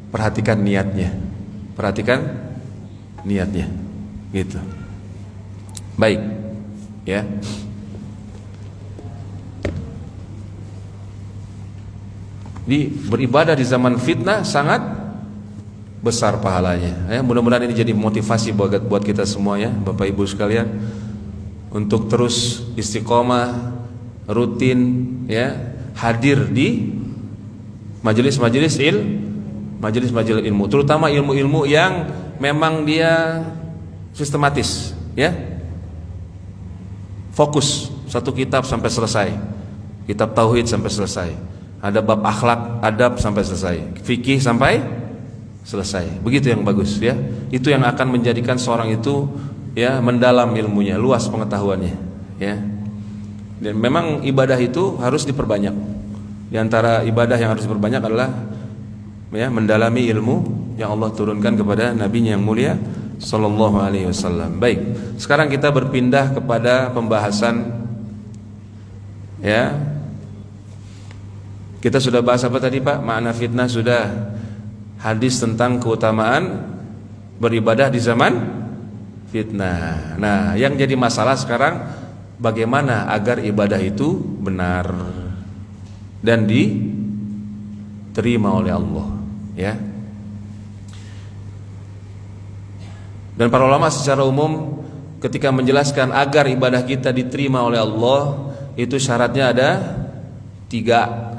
S1: Perhatikan niatnya. Perhatikan niatnya. Gitu. Baik. Ya. Di beribadah di zaman fitnah sangat besar pahalanya. Ya, mudah-mudahan ini jadi motivasi buat kita semuanya, Bapak Ibu sekalian, untuk terus istiqomah, rutin, ya, hadir di majelis-majelis ilmu, terutama ilmu-ilmu yang memang dia sistematis, ya. Fokus satu kitab sampai selesai. Kitab tauhid sampai selesai. Ada bab akhlak, adab sampai selesai. Fikih sampai selesai. Begitu yang bagus, ya. Itu yang akan menjadikan seorang itu, ya, mendalam ilmunya, luas pengetahuannya, ya. Dan memang ibadah itu harus diperbanyak. Di antara ibadah yang harus diperbanyak adalah, ya, mendalami ilmu yang Allah turunkan kepada Nabi-Nya yang mulia sallallahu alaihi wasallam. Baik, sekarang kita berpindah kepada pembahasan, ya. Kita sudah bahas apa tadi, Pak? Makna fitnah sudah, hadis tentang keutamaan beribadah di zaman fitnah. Nah, yang jadi masalah sekarang bagaimana agar ibadah itu benar dan diterima oleh Allah, ya. Dan para ulama secara umum ketika menjelaskan agar ibadah kita diterima oleh Allah, itu syaratnya ada 3.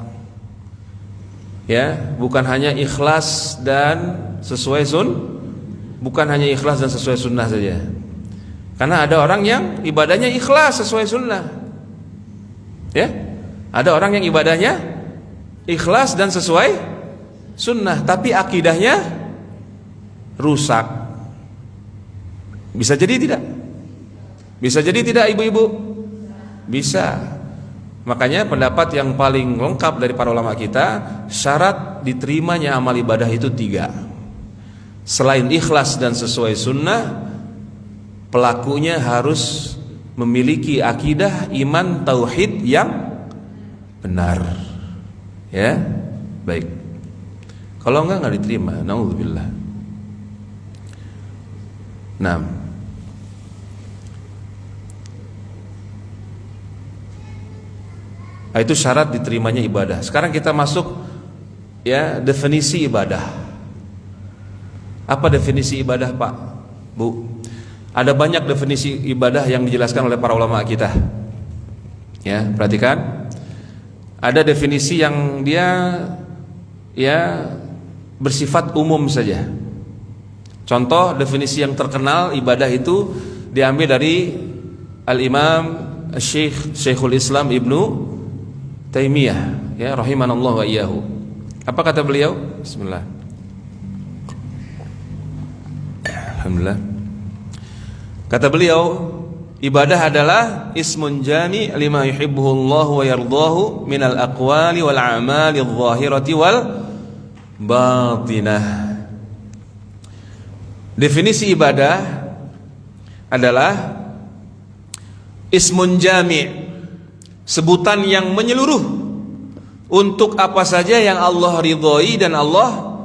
S1: Ya, bukan hanya ikhlas dan sesuai bukan hanya ikhlas dan sesuai sunnah saja. Karena ada orang yang ibadahnya ikhlas sesuai sunnah, ya. Ada orang yang ibadahnya ikhlas dan sesuai sunnah, tapi akidahnya rusak. Bisa jadi tidak? Bisa jadi tidak, ibu-ibu? Bisa. Makanya pendapat yang paling lengkap dari para ulama kita, syarat diterimanya amal ibadah itu 3. Selain ikhlas dan sesuai sunnah, pelakunya harus memiliki akidah iman tauhid yang benar, ya. Baik. Kalau enggak diterima, naudzubillah. Nah, itu syarat diterimanya ibadah. Sekarang kita masuk, ya, definisi ibadah. Apa definisi ibadah, Pak, Bu? Ada banyak definisi ibadah yang dijelaskan oleh para ulama kita. Ya, perhatikan. Ada definisi yang dia, ya, bersifat umum saja. Contoh definisi yang terkenal ibadah itu diambil dari Al-Imam Syekhul Islam Ibnu Taimiyah, ya, rahimanallahu wa iyyahu. Apa kata beliau? Bismillah. Alhamdulillah. Kata beliau, ibadah adalah ismun jami' lima yuhibbuhu Allah wa yardahu minal aqwali wal a'mali adh-dhahirati wal batinah. Definisi ibadah adalah ismun jami', sebutan yang menyeluruh untuk apa saja yang Allah ridhoi dan Allah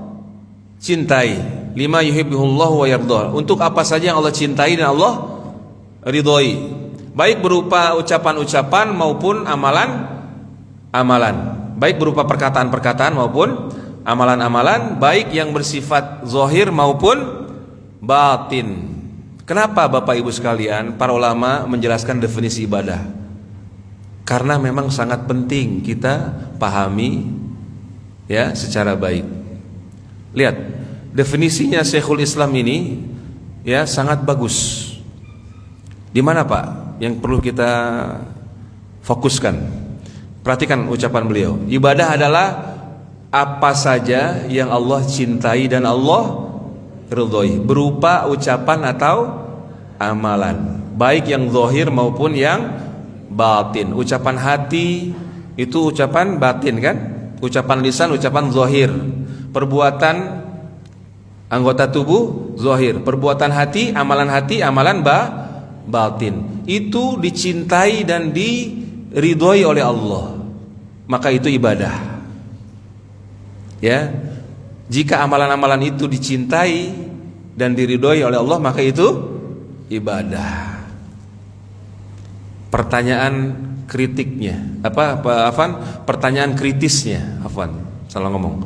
S1: cintai. Lima yuhibbuhullahu wa yardah, untuk apa saja yang Allah cintai dan Allah ridhoi, baik berupa ucapan-ucapan maupun amalan-amalan, baik berupa perkataan-perkataan maupun amalan-amalan, baik yang bersifat zahir maupun batin. Kenapa Bapak Ibu sekalian para ulama menjelaskan definisi ibadah? Karena memang sangat penting kita pahami, ya, secara baik. Lihat, definisinya Syekhul Islam ini, ya, sangat bagus. Di mana, Pak, yang perlu kita fokuskan? Perhatikan ucapan beliau. Ibadah adalah apa saja yang Allah cintai dan Allah ridhoi, berupa ucapan atau amalan, baik yang zahir maupun yang batin. Ucapan hati itu ucapan batin, kan? Ucapan lisan ucapan zahir. Perbuatan anggota tubuh zahir. Perbuatan hati amalan batin. Itu dicintai dan diridhoi oleh Allah. Maka itu ibadah. Ya, jika amalan-amalan itu dicintai dan diridhoi oleh Allah, maka itu ibadah. Pertanyaan kritiknya, pertanyaan kritisnya, salah ngomong.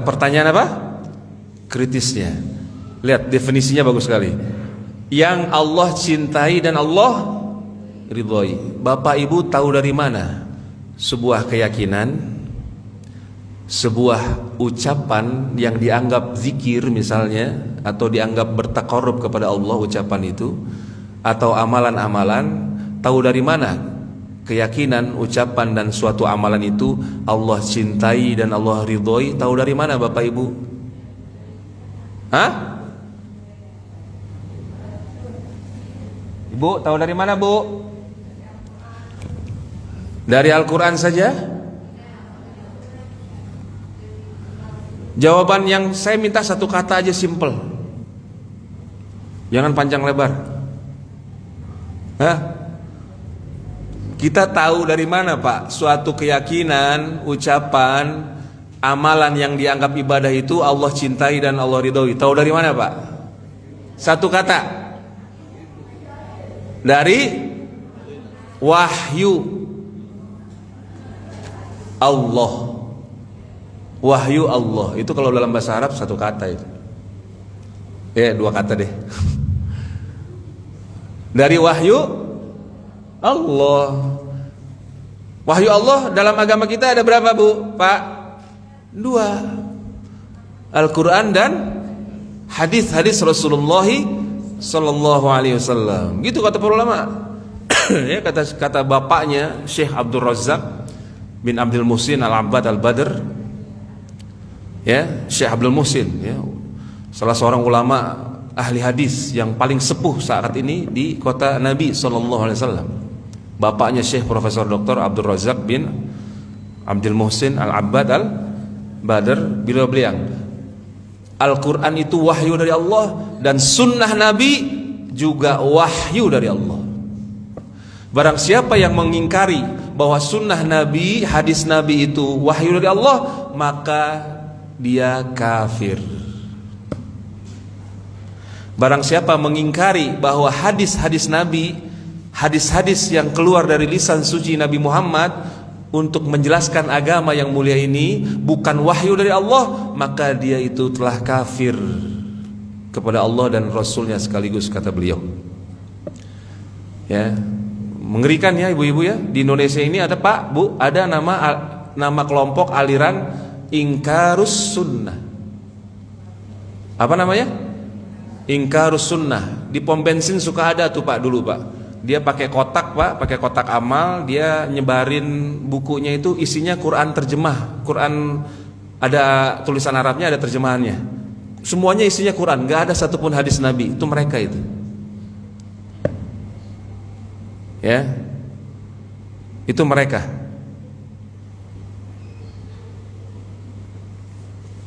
S1: Pertanyaan apa? Kritisnya. Lihat definisinya bagus sekali. Yang Allah cintai dan Allah ridhoi. Bapak Ibu tahu dari mana sebuah keyakinan, sebuah ucapan yang dianggap zikir misalnya, atau dianggap bertaqarrub kepada Allah ucapan itu, atau amalan-amalan, tahu dari mana keyakinan, ucapan dan suatu amalan itu Allah cintai dan Allah ridhoi? Tahu dari mana Bapak Ibu? Hah? Ibu tahu dari mana, Bu? Dari Al-Quran saja? Jawaban yang saya minta satu kata aja, simple. Jangan panjang lebar. Hah? Kita tahu dari mana, Pak? Suatu keyakinan, ucapan, amalan yang dianggap ibadah itu Allah cintai dan Allah ridhoi. Tahu dari mana, Pak? Satu kata. Dari wahyu Allah. Wahyu Allah itu kalau dalam bahasa Arab satu kata itu. Dua kata deh. Dari wahyu Allah. Wahyu Allah dalam agama kita ada berapa, Bu? Pak? 2. Al-Quran dan hadis-hadis Rasulullah sallallahu alaihi wasallam. Gitu kata para ulama. Ya, kata bapaknya Syekh Abdul Razak bin Abdul Muhsin Al-Abbad Al-Badr. Ya, Syekh Abdul Muhsin, ya, salah seorang ulama ahli hadis yang paling sepuh saat ini di kota Nabi sallallahu alaihi wasallam. Bapaknya Syekh Profesor Dr. Abdul Razak bin Abdul Muhsin Al-Abbad Al-Badr, beliau bilang Al-Quran itu wahyu dari Allah dan sunnah Nabi juga wahyu dari Allah. Barang siapa yang mengingkari bahwa sunnah Nabi, hadis Nabi itu wahyu dari Allah, maka dia kafir. Barang siapa mengingkari bahwa hadis-hadis Nabi, hadis-hadis yang keluar dari lisan suci Nabi Muhammad untuk menjelaskan agama yang mulia ini bukan wahyu dari Allah, maka dia itu telah kafir kepada Allah dan Rasulnya sekaligus, kata beliau. Ya, mengerikan ya ibu-ibu ya. Di Indonesia ini ada, Pak, Bu, ada nama kelompok aliran Ingkarus Sunnah. Apa namanya? Ingkarus Sunnah. Di pom bensin suka ada tuh, Pak, dulu, Pak. Dia pakai kotak, Pak, pakai kotak amal, dia nyebarin bukunya itu isinya Quran terjemah. Quran ada tulisan Arabnya, ada terjemahannya. Semuanya isinya Quran, nggak ada satupun hadis Nabi. Itu mereka itu. Ya. Itu mereka.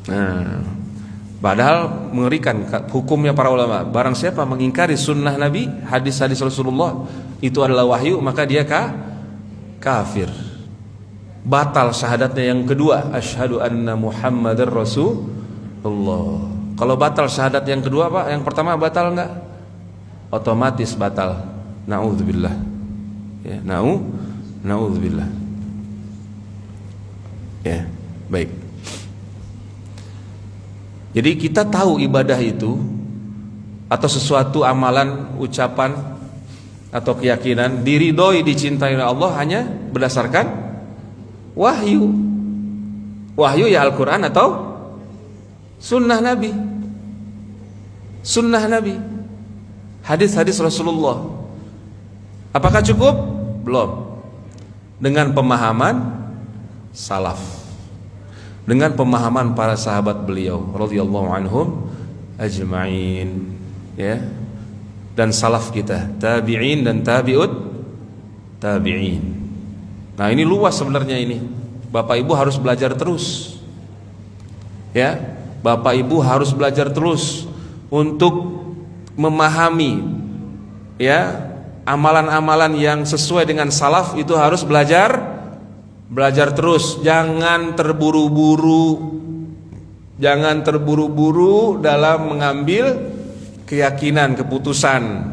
S1: Nah, padahal mengerikan hukumnya para ulama. Barang siapa mengingkari sunnah Nabi, hadis-hadis Rasulullah itu adalah wahyu, maka dia kafir. Batal syahadatnya yang kedua, asyhadu anna Muhammadar Rasulullah. Kalau batal syahadat yang kedua, Pak, yang pertama batal enggak? Otomatis batal. Nauzubillah. Ya, nauzubillah. Ya, baik. Jadi kita tahu ibadah itu atau sesuatu amalan, ucapan atau keyakinan diridhoi, dicintai oleh Allah hanya berdasarkan wahyu. Wahyu ya Al-Quran atau sunnah Nabi. Sunnah Nabi, hadis-hadis Rasulullah. Apakah cukup? Belum. Dengan pemahaman salaf, dengan pemahaman para sahabat beliau radhiyallahu anhum ajma'in, ya, dan salaf kita, tabi'in dan tabi'ut tabi'in. Nah, ini luas sebenarnya ini. Bapak Ibu harus belajar terus. Ya, Bapak Ibu harus belajar terus untuk memahami, ya, amalan-amalan yang sesuai dengan salaf itu harus belajar terus. Jangan terburu-buru, Jangan terburu-buru dalam mengambil keyakinan, keputusan,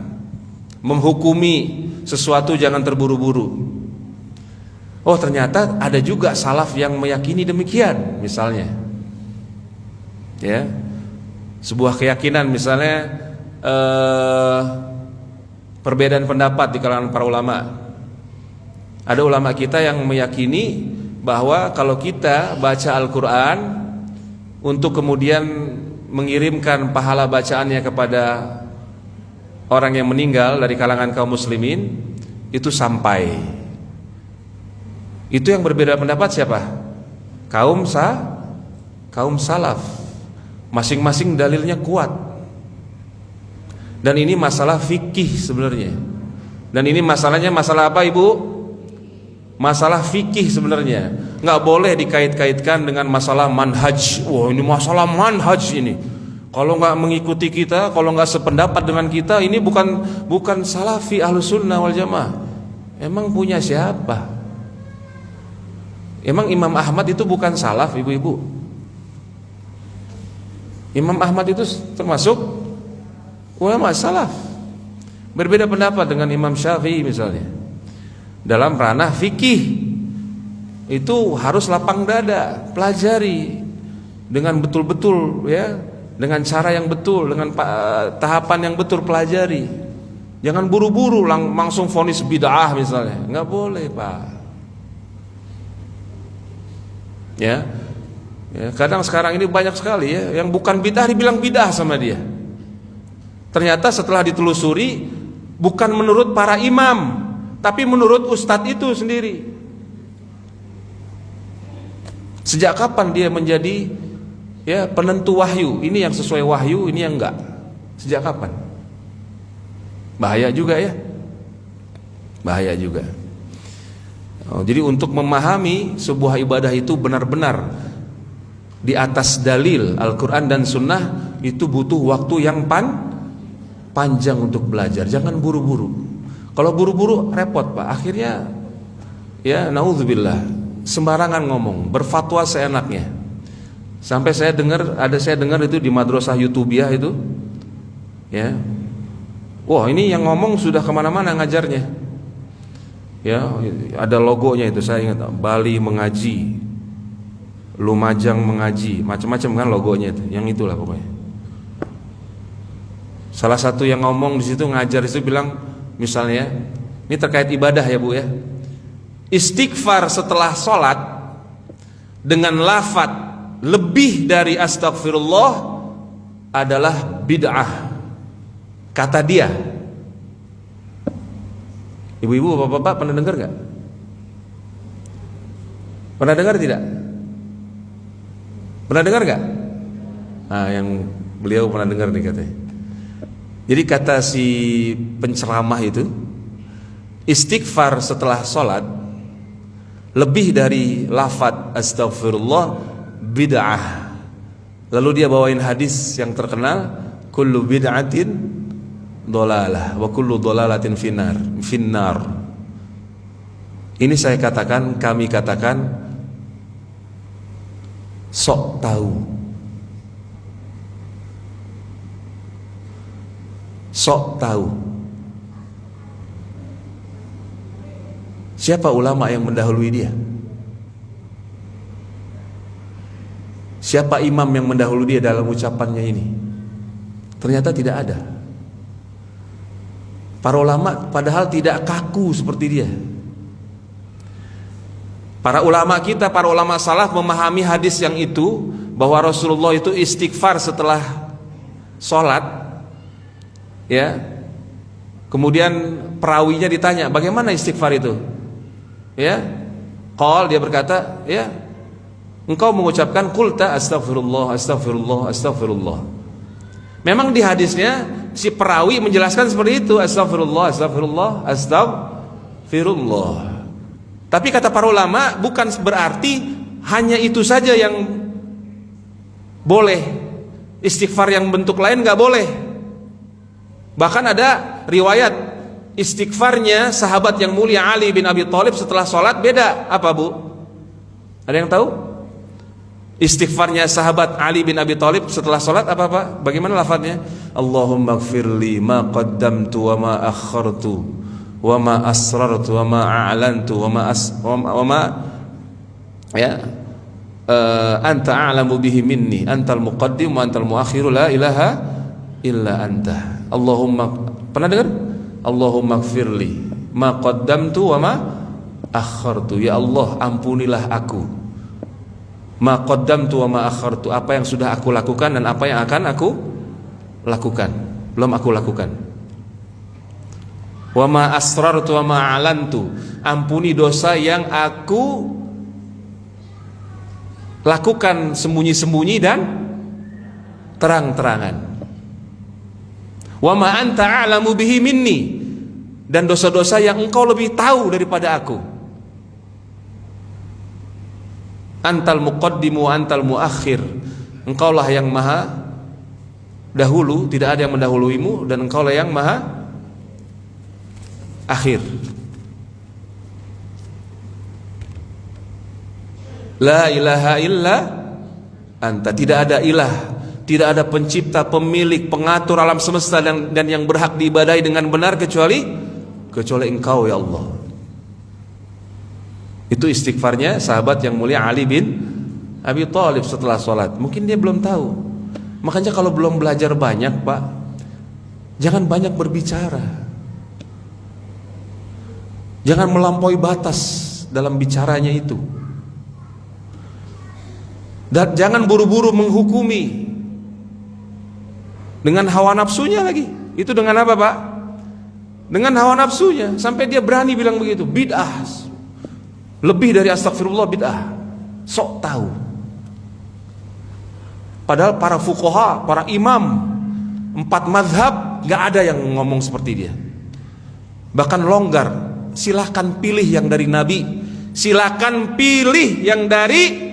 S1: menghukumi sesuatu, jangan terburu-buru. Oh, ternyata ada juga salaf yang meyakini demikian, misalnya. Ya. Sebuah keyakinan misalnya perbedaan pendapat di kalangan para ulama. Ada ulama kita yang meyakini bahwa kalau kita baca Al-Quran untuk kemudian mengirimkan pahala bacaannya kepada orang yang meninggal dari kalangan kaum muslimin, itu sampai. Itu yang berbeda pendapat siapa? Kaum salaf. Masing-masing dalilnya kuat. Dan ini masalah fikih sebenarnya. Dan ini masalahnya masalah apa, Ibu? Masalah fikih sebenarnya. Nggak boleh dikait-kaitkan dengan masalah manhaj. Wah, ini masalah manhaj ini. Kalau nggak mengikuti kita, kalau nggak sependapat dengan kita, ini bukan salafi ahlus sunnah wal jamaah. Emang punya siapa? Emang Imam Ahmad itu bukan salaf, ibu-ibu? Imam Ahmad itu termasuk ulama salaf. Berbeda pendapat dengan Imam Syafi'i misalnya. Dalam ranah fikih itu harus lapang dada, pelajari dengan betul-betul, ya, dengan cara yang betul, dengan tahapan yang betul, pelajari. Jangan buru-buru langsung vonis bid'ah misalnya, nggak boleh, Pak. Ya, kadang sekarang ini banyak sekali ya yang bukan bid'ah dibilang bid'ah sama dia. Ternyata setelah ditelusuri bukan menurut para imam, tapi menurut ustadz itu sendiri. Sejak kapan dia menjadi penentu wahyu? Ini yang sesuai wahyu, ini yang enggak. Sejak kapan? Bahaya juga ya. Bahaya juga. Jadi untuk memahami sebuah ibadah itu benar-benar di atas dalil Al-Quran dan Sunnah, itu butuh waktu yang panjang untuk belajar. Jangan buru-buru. Kalau buru-buru repot, Pak. Akhirnya naudzubillah, sembarangan ngomong, berfatwa seenaknya. Sampai saya dengar itu di madrasah YouTubiah itu, ya. Wah, ini yang ngomong sudah kemana-mana ngajarnya. Ya, ada logonya itu, saya ingat, Bali mengaji, Lumajang mengaji, macam-macam kan logonya itu, yang itulah pokoknya. Salah satu yang ngomong di situ, ngajar itu bilang, misalnya, ini terkait ibadah ya Bu ya, istighfar setelah sholat dengan lafaz lebih dari astagfirullah adalah bid'ah, kata dia. Ibu-ibu, bapak-bapak pernah dengar nggak? Pernah dengar tidak? Pernah dengar nggak? Yang beliau pernah dengar nih katanya. Jadi kata si penceramah itu, istighfar setelah sholat lebih dari lafaz astagfirullah bid'ah. Lalu dia bawain hadis yang terkenal, kullu bid'atin dolalah wa kullu dolalatin finnar. Ini saya katakan, kami katakan, sok tahu. Sok tahu. Siapa ulama yang mendahului dia? Siapa imam yang mendahului dia dalam ucapannya ini? Ternyata tidak ada. Para ulama padahal tidak kaku seperti dia. Para ulama kita, para ulama salaf memahami hadis yang itu, bahwa Rasulullah itu istighfar setelah sholat, ya. Kemudian perawinya ditanya, bagaimana istighfar itu? Ya, dia berkata, ya, engkau mengucapkan qulta astagfirullah, astagfirullah, astagfirullah. Memang di hadisnya si perawi menjelaskan seperti itu, astagfirullah, astagfirullah, astagfirullah. Tapi kata para ulama, bukan berarti hanya itu saja yang boleh. Istighfar yang bentuk lain nggak boleh. Bahkan ada riwayat istighfarnya sahabat yang mulia Ali bin Abi Thalib setelah sholat beda. Apa Bu? Ada yang tahu? Istighfarnya sahabat Ali bin Abi Thalib setelah sholat apa? Bagaimana lafadznya? Allahumma gfirli ma qaddamtu wa ma akhartu wa ma asrartu wa ma a'lantu wa ma anta a'lamu bihi minni antal muqaddim wa antal muakhiru la ilaha illa anta. Allahumma, pernah dengar? Allahumma gfirli ma qaddamtu wa ma akhartu. Ya Allah, ampunilah aku. Ma qaddamtu wa ma akhartu, apa yang sudah aku lakukan dan apa yang akan aku lakukan, belum aku lakukan. Wa ma asrartu wa ma alantu, ampuni dosa yang aku lakukan sembunyi-sembunyi dan terang-terangan. Wa ma anta a'lamu bihi minni, dan dosa-dosa yang engkau lebih tahu daripada aku. Antal muqaddimu antal muakhir, engkaulah yang maha dahulu, tidak ada yang mendahuluimu, dan engkaulah yang maha akhir. La ilaha illa anta, tidak ada ilah, tidak ada pencipta, pemilik, pengatur alam semesta dan yang berhak diibadahi dengan benar kecuali engkau ya Allah. Itu istighfarnya sahabat yang mulia Ali bin Abi Thalib setelah sholat. Mungkin dia belum tahu. Makanya kalau belum belajar banyak, Pak, jangan banyak berbicara. Jangan melampaui batas dalam bicaranya itu. Dan jangan buru-buru menghukumi dengan hawa nafsunya lagi. Itu dengan apa, Pak? Dengan hawa nafsunya, sampai dia berani bilang begitu. Bid'ah. Lebih dari astagfirullah bid'ah. Sok tahu. Padahal para fuqaha, para imam 4 mazhab, gak ada yang ngomong seperti dia. Bahkan longgar. Silahkan pilih yang dari Nabi, silahkan pilih yang dari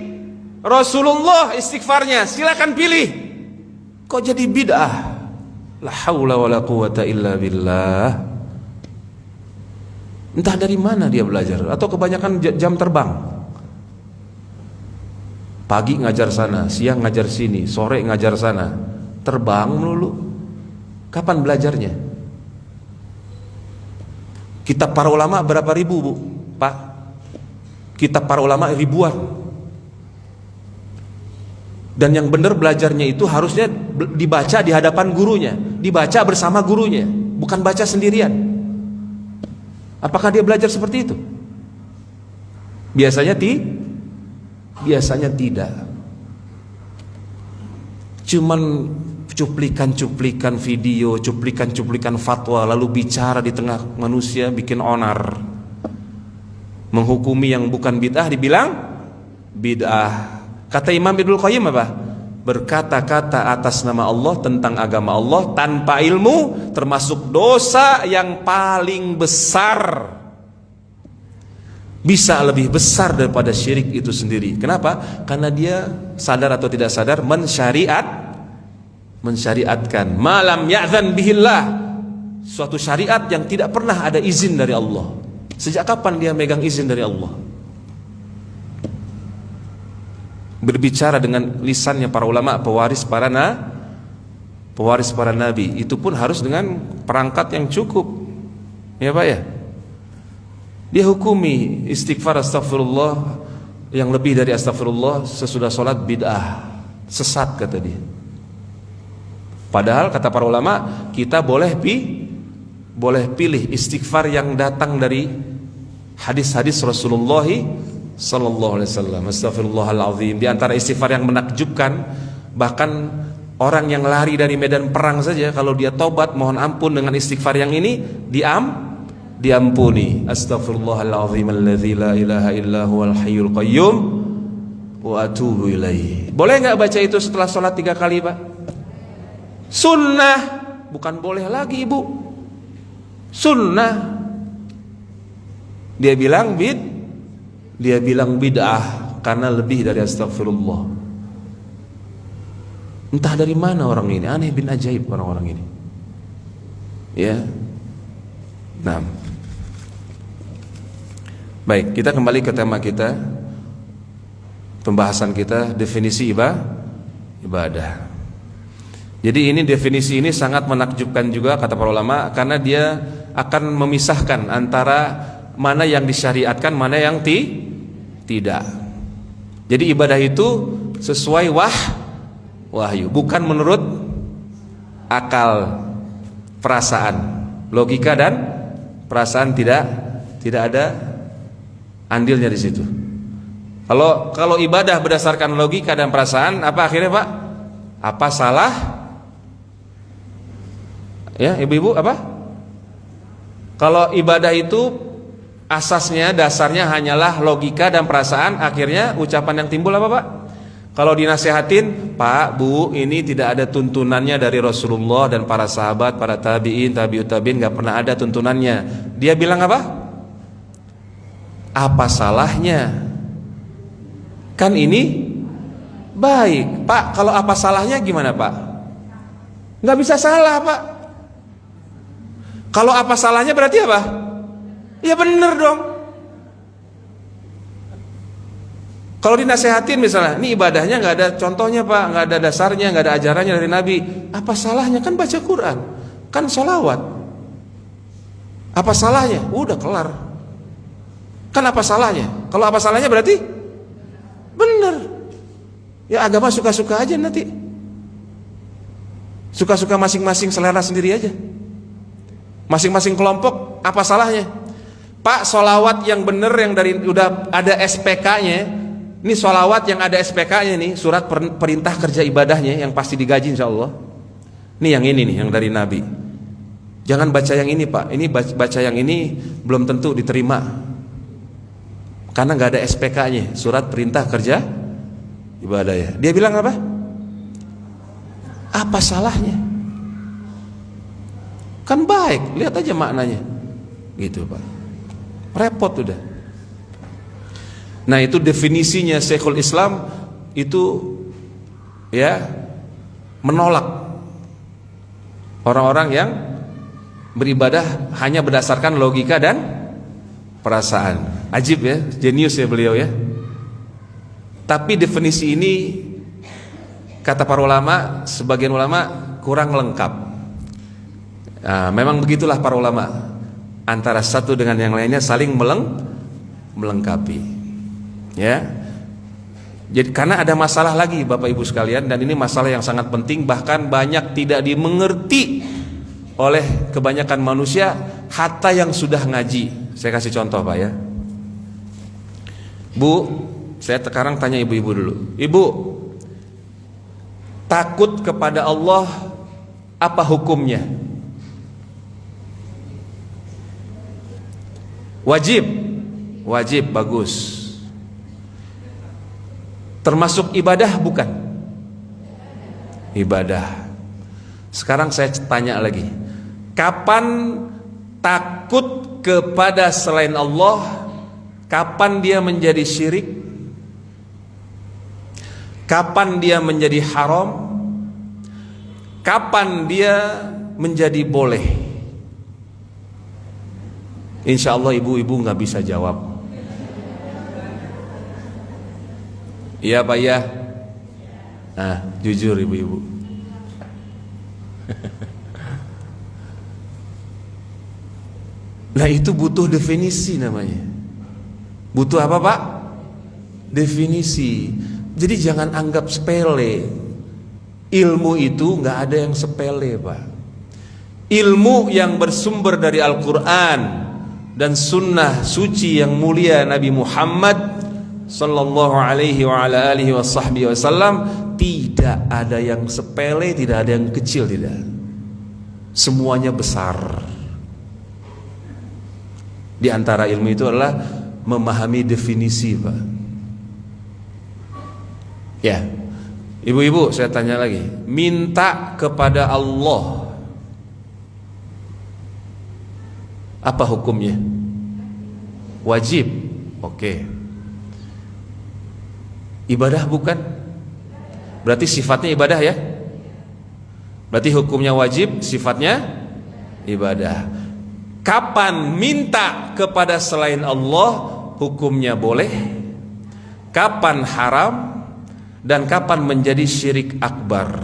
S1: Rasulullah istighfarnya, silahkan pilih. Kok jadi bid'ah? La haula wala quwata illa billah. Entah dari mana dia belajar, atau kebanyakan jam terbang. Pagi ngajar sana, siang ngajar sini, sore ngajar sana. Terbang melulu. Kapan belajarnya? Kitab para ulama berapa ribu, Bu? Pak? Kitab para ulama ribuan. Dan yang benar belajarnya itu harusnya dibaca di hadapan gurunya, dibaca bersama gurunya, bukan baca sendirian. Apakah dia belajar seperti itu? Biasanya tidak. Cuman cuplikan-cuplikan video, cuplikan-cuplikan fatwa, lalu bicara di tengah manusia, bikin onar. Menghukumi yang bukan bid'ah dibilang bid'ah. Kata Imam Ibnul Qayyim apa? Berkata-kata atas nama Allah tentang agama Allah tanpa ilmu termasuk dosa yang paling besar. Bisa lebih besar daripada syirik itu sendiri. Kenapa? Karena dia sadar atau tidak sadar mensyariatkan malam ya'zan bihillah, suatu syariat yang tidak pernah ada izin dari Allah. Sejak kapan dia megang izin dari Allah? Berbicara dengan lisannya para ulama, pewaris para nabi, itu pun harus dengan perangkat yang cukup. Ya Pak ya? Dia hukumi istighfar astagfirullah yang lebih dari astagfirullah sesudah sholat bid'ah, sesat kata dia. Padahal kata para ulama, kita boleh pilih istighfar yang datang dari hadis-hadis Rasulullah sallallahu alaihi wasallam. Astaghfirullahalazim. Di antara istighfar yang menakjubkan, bahkan orang yang lari dari medan perang saja kalau dia tobat mohon ampun dengan istighfar yang ini diampuni. Astaghfirullahalazim alladzi la ilaha illa huwal hayyul qayyum wa atubu ilaihi. Boleh enggak baca itu setelah sholat 3 kali, Pak? Sunnah, bukan boleh lagi, Ibu. Sunnah. Dia bilang bid'ah karena lebih dari astagfirullah. Entah dari mana orang ini, aneh bin ajaib orang-orang ini. Ya. Nah. Baik, kita kembali ke tema kita. pembahasan kita definisi ibadah. Jadi ini definisi ini sangat menakjubkan juga kata para ulama, karena dia akan memisahkan antara mana yang disyariatkan, mana yang tidak. Jadi ibadah itu sesuai wahyu, bukan menurut akal, perasaan, logika dan perasaan tidak ada andilnya di situ. Kalau ibadah berdasarkan logika dan perasaan, apa akhirnya Pak? Apa salah? Ya, ibu-ibu apa? Kalau ibadah itu asasnya, dasarnya hanyalah logika dan perasaan, akhirnya ucapan yang timbul apa Pak? Kalau dinasehatin, Pak, Bu, ini tidak ada tuntunannya dari Rasulullah dan para sahabat, para tabi'in, tabi'ut tabi'in, gak pernah ada tuntunannya. Dia bilang apa? Apa salahnya? Kan ini baik. Pak, kalau apa salahnya gimana Pak? Gak bisa salah Pak. Kalau apa salahnya berarti apa? Ya bener dong. Kalau dinasehatin misalnya, ini ibadahnya nggak ada contohnya Pak, nggak ada dasarnya, nggak ada ajarannya dari Nabi. Apa salahnya? Kan baca Quran, kan sholawat. Apa salahnya? Udah kelar. Kan apa salahnya? Kalau apa salahnya berarti bener. Ya agama suka-suka aja nanti. Suka-suka masing-masing, selera sendiri aja. Masing-masing kelompok apa salahnya? Pak, sholawat yang bener yang dari udah ada SPK-nya. Ini sholawat yang ada SPK-nya nih, surat perintah kerja ibadahnya yang pasti digaji insyaallah. Ini yang ini nih, yang dari Nabi. Jangan baca yang ini Pak. Ini baca yang ini belum tentu diterima. Karena nggak ada SPK-nya, surat perintah kerja ibadahnya. Dia bilang apa? Apa salahnya? Kan baik, lihat aja maknanya. Gitu Pak. Repot udah. Nah, itu definisinya Syekhul Islam itu ya menolak orang-orang yang beribadah hanya berdasarkan logika dan perasaan. Ajib ya, jenius ya beliau ya. Tapi definisi ini kata para ulama, sebagian ulama kurang lengkap. Nah, memang begitulah para ulama, antara satu dengan yang lainnya saling melengkapi. Ya. Jadi karena ada masalah lagi Bapak Ibu sekalian, dan ini masalah yang sangat penting, bahkan banyak tidak dimengerti oleh kebanyakan manusia, hatta yang sudah ngaji. Saya kasih contoh Pak ya. Bu, saya sekarang tanya ibu-ibu dulu. Ibu, takut kepada Allah apa hukumnya? Wajib, wajib, bagus. Termasuk ibadah bukan? Ibadah. Sekarang saya tanya lagi, kapan takut kepada selain Allah? Kapan dia menjadi syirik? Kapan dia menjadi haram? Kapan dia menjadi boleh? Insya Allah ibu-ibu nggak bisa jawab. Iya Pak ya. Nah, jujur ibu-ibu. Nah itu butuh definisi namanya. Butuh apa Pak? Definisi. Jadi jangan anggap sepele. Ilmu itu nggak ada yang sepele Pak. Ilmu yang bersumber dari Al-Quran dan sunnah suci yang mulia Nabi Muhammad sallallahu alaihi wa ala alihi wasallam, tidak ada yang sepele, tidak ada yang kecil, tidak. Semuanya besar. Di antara ilmu itu adalah memahami definisi Pak. Ya. Ibu-ibu saya tanya lagi, minta kepada Allah apa hukumnya? Wajib. Oke. Ibadah bukan? Berarti sifatnya ibadah ya? Berarti hukumnya wajib, sifatnya ibadah. Kapan minta kepada selain Allah hukumnya boleh? kapan haram dan kapan menjadi syirik akbar.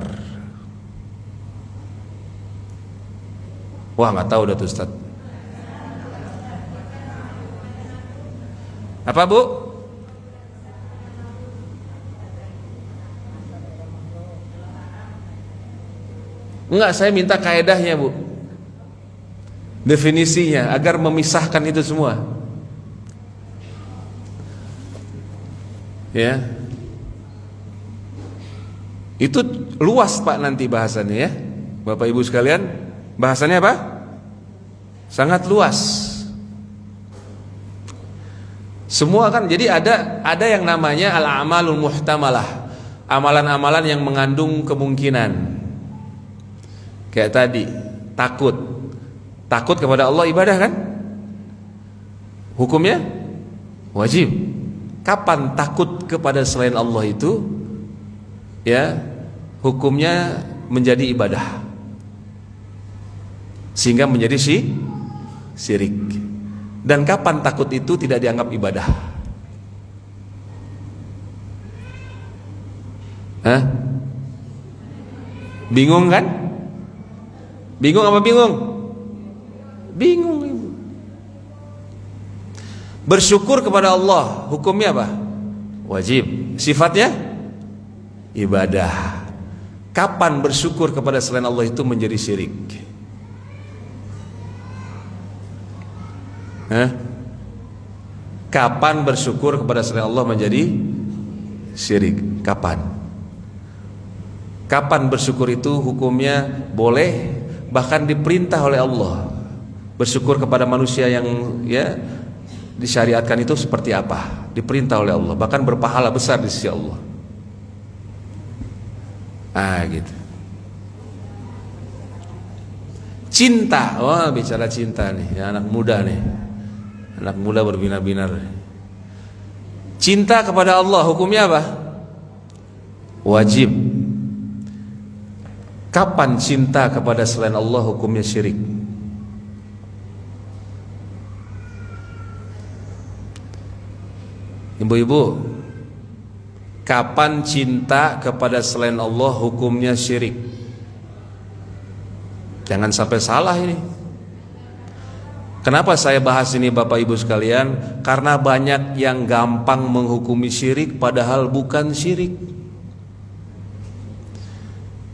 S1: Wah, nggak tahu dah tuh Ustaz. Apa Bu? Enggak, saya minta kaedahnya Bu, definisinya agar memisahkan itu semua. Ya, itu luas Pak nanti bahasannya ya, Bapak Ibu sekalian. Bahasannya apa? Sangat luas. Semua kan, jadi ada yang namanya al-amalul muhtamalah, amalan-amalan yang mengandung kemungkinan. Kayak tadi, takut kepada Allah ibadah kan? Hukumnya wajib. Kapan takut kepada selain Allah itu ya hukumnya menjadi ibadah, sehingga menjadi syirik. Dan kapan takut itu tidak dianggap ibadah? Hah? Bingung kan? Bingung apa bingung? Bingung. Bersyukur kepada Allah hukumnya apa? Wajib. Sifatnya ibadah. Kapan bersyukur kepada selain Allah itu menjadi syirik? Kapan bersyukur kepada selain Allah menjadi syirik? Kapan? Kapan bersyukur itu hukumnya boleh, bahkan diperintah oleh Allah. Bersyukur kepada manusia yang ya disyariatkan itu seperti apa? Diperintah oleh Allah, bahkan berpahala besar di sisi Allah. Gitu. Cinta, wah bicara cinta nih, ya, anak muda nih. Anak muda berbinar-binar. Cinta kepada Allah hukumnya apa? Wajib. Kapan cinta kepada selain Allah hukumnya syirik? Ibu-ibu, kapan cinta kepada selain Allah hukumnya syirik? Jangan sampai salah ini. Kenapa saya bahas ini Bapak Ibu sekalian? Karena banyak yang gampang menghukumi syirik padahal bukan syirik.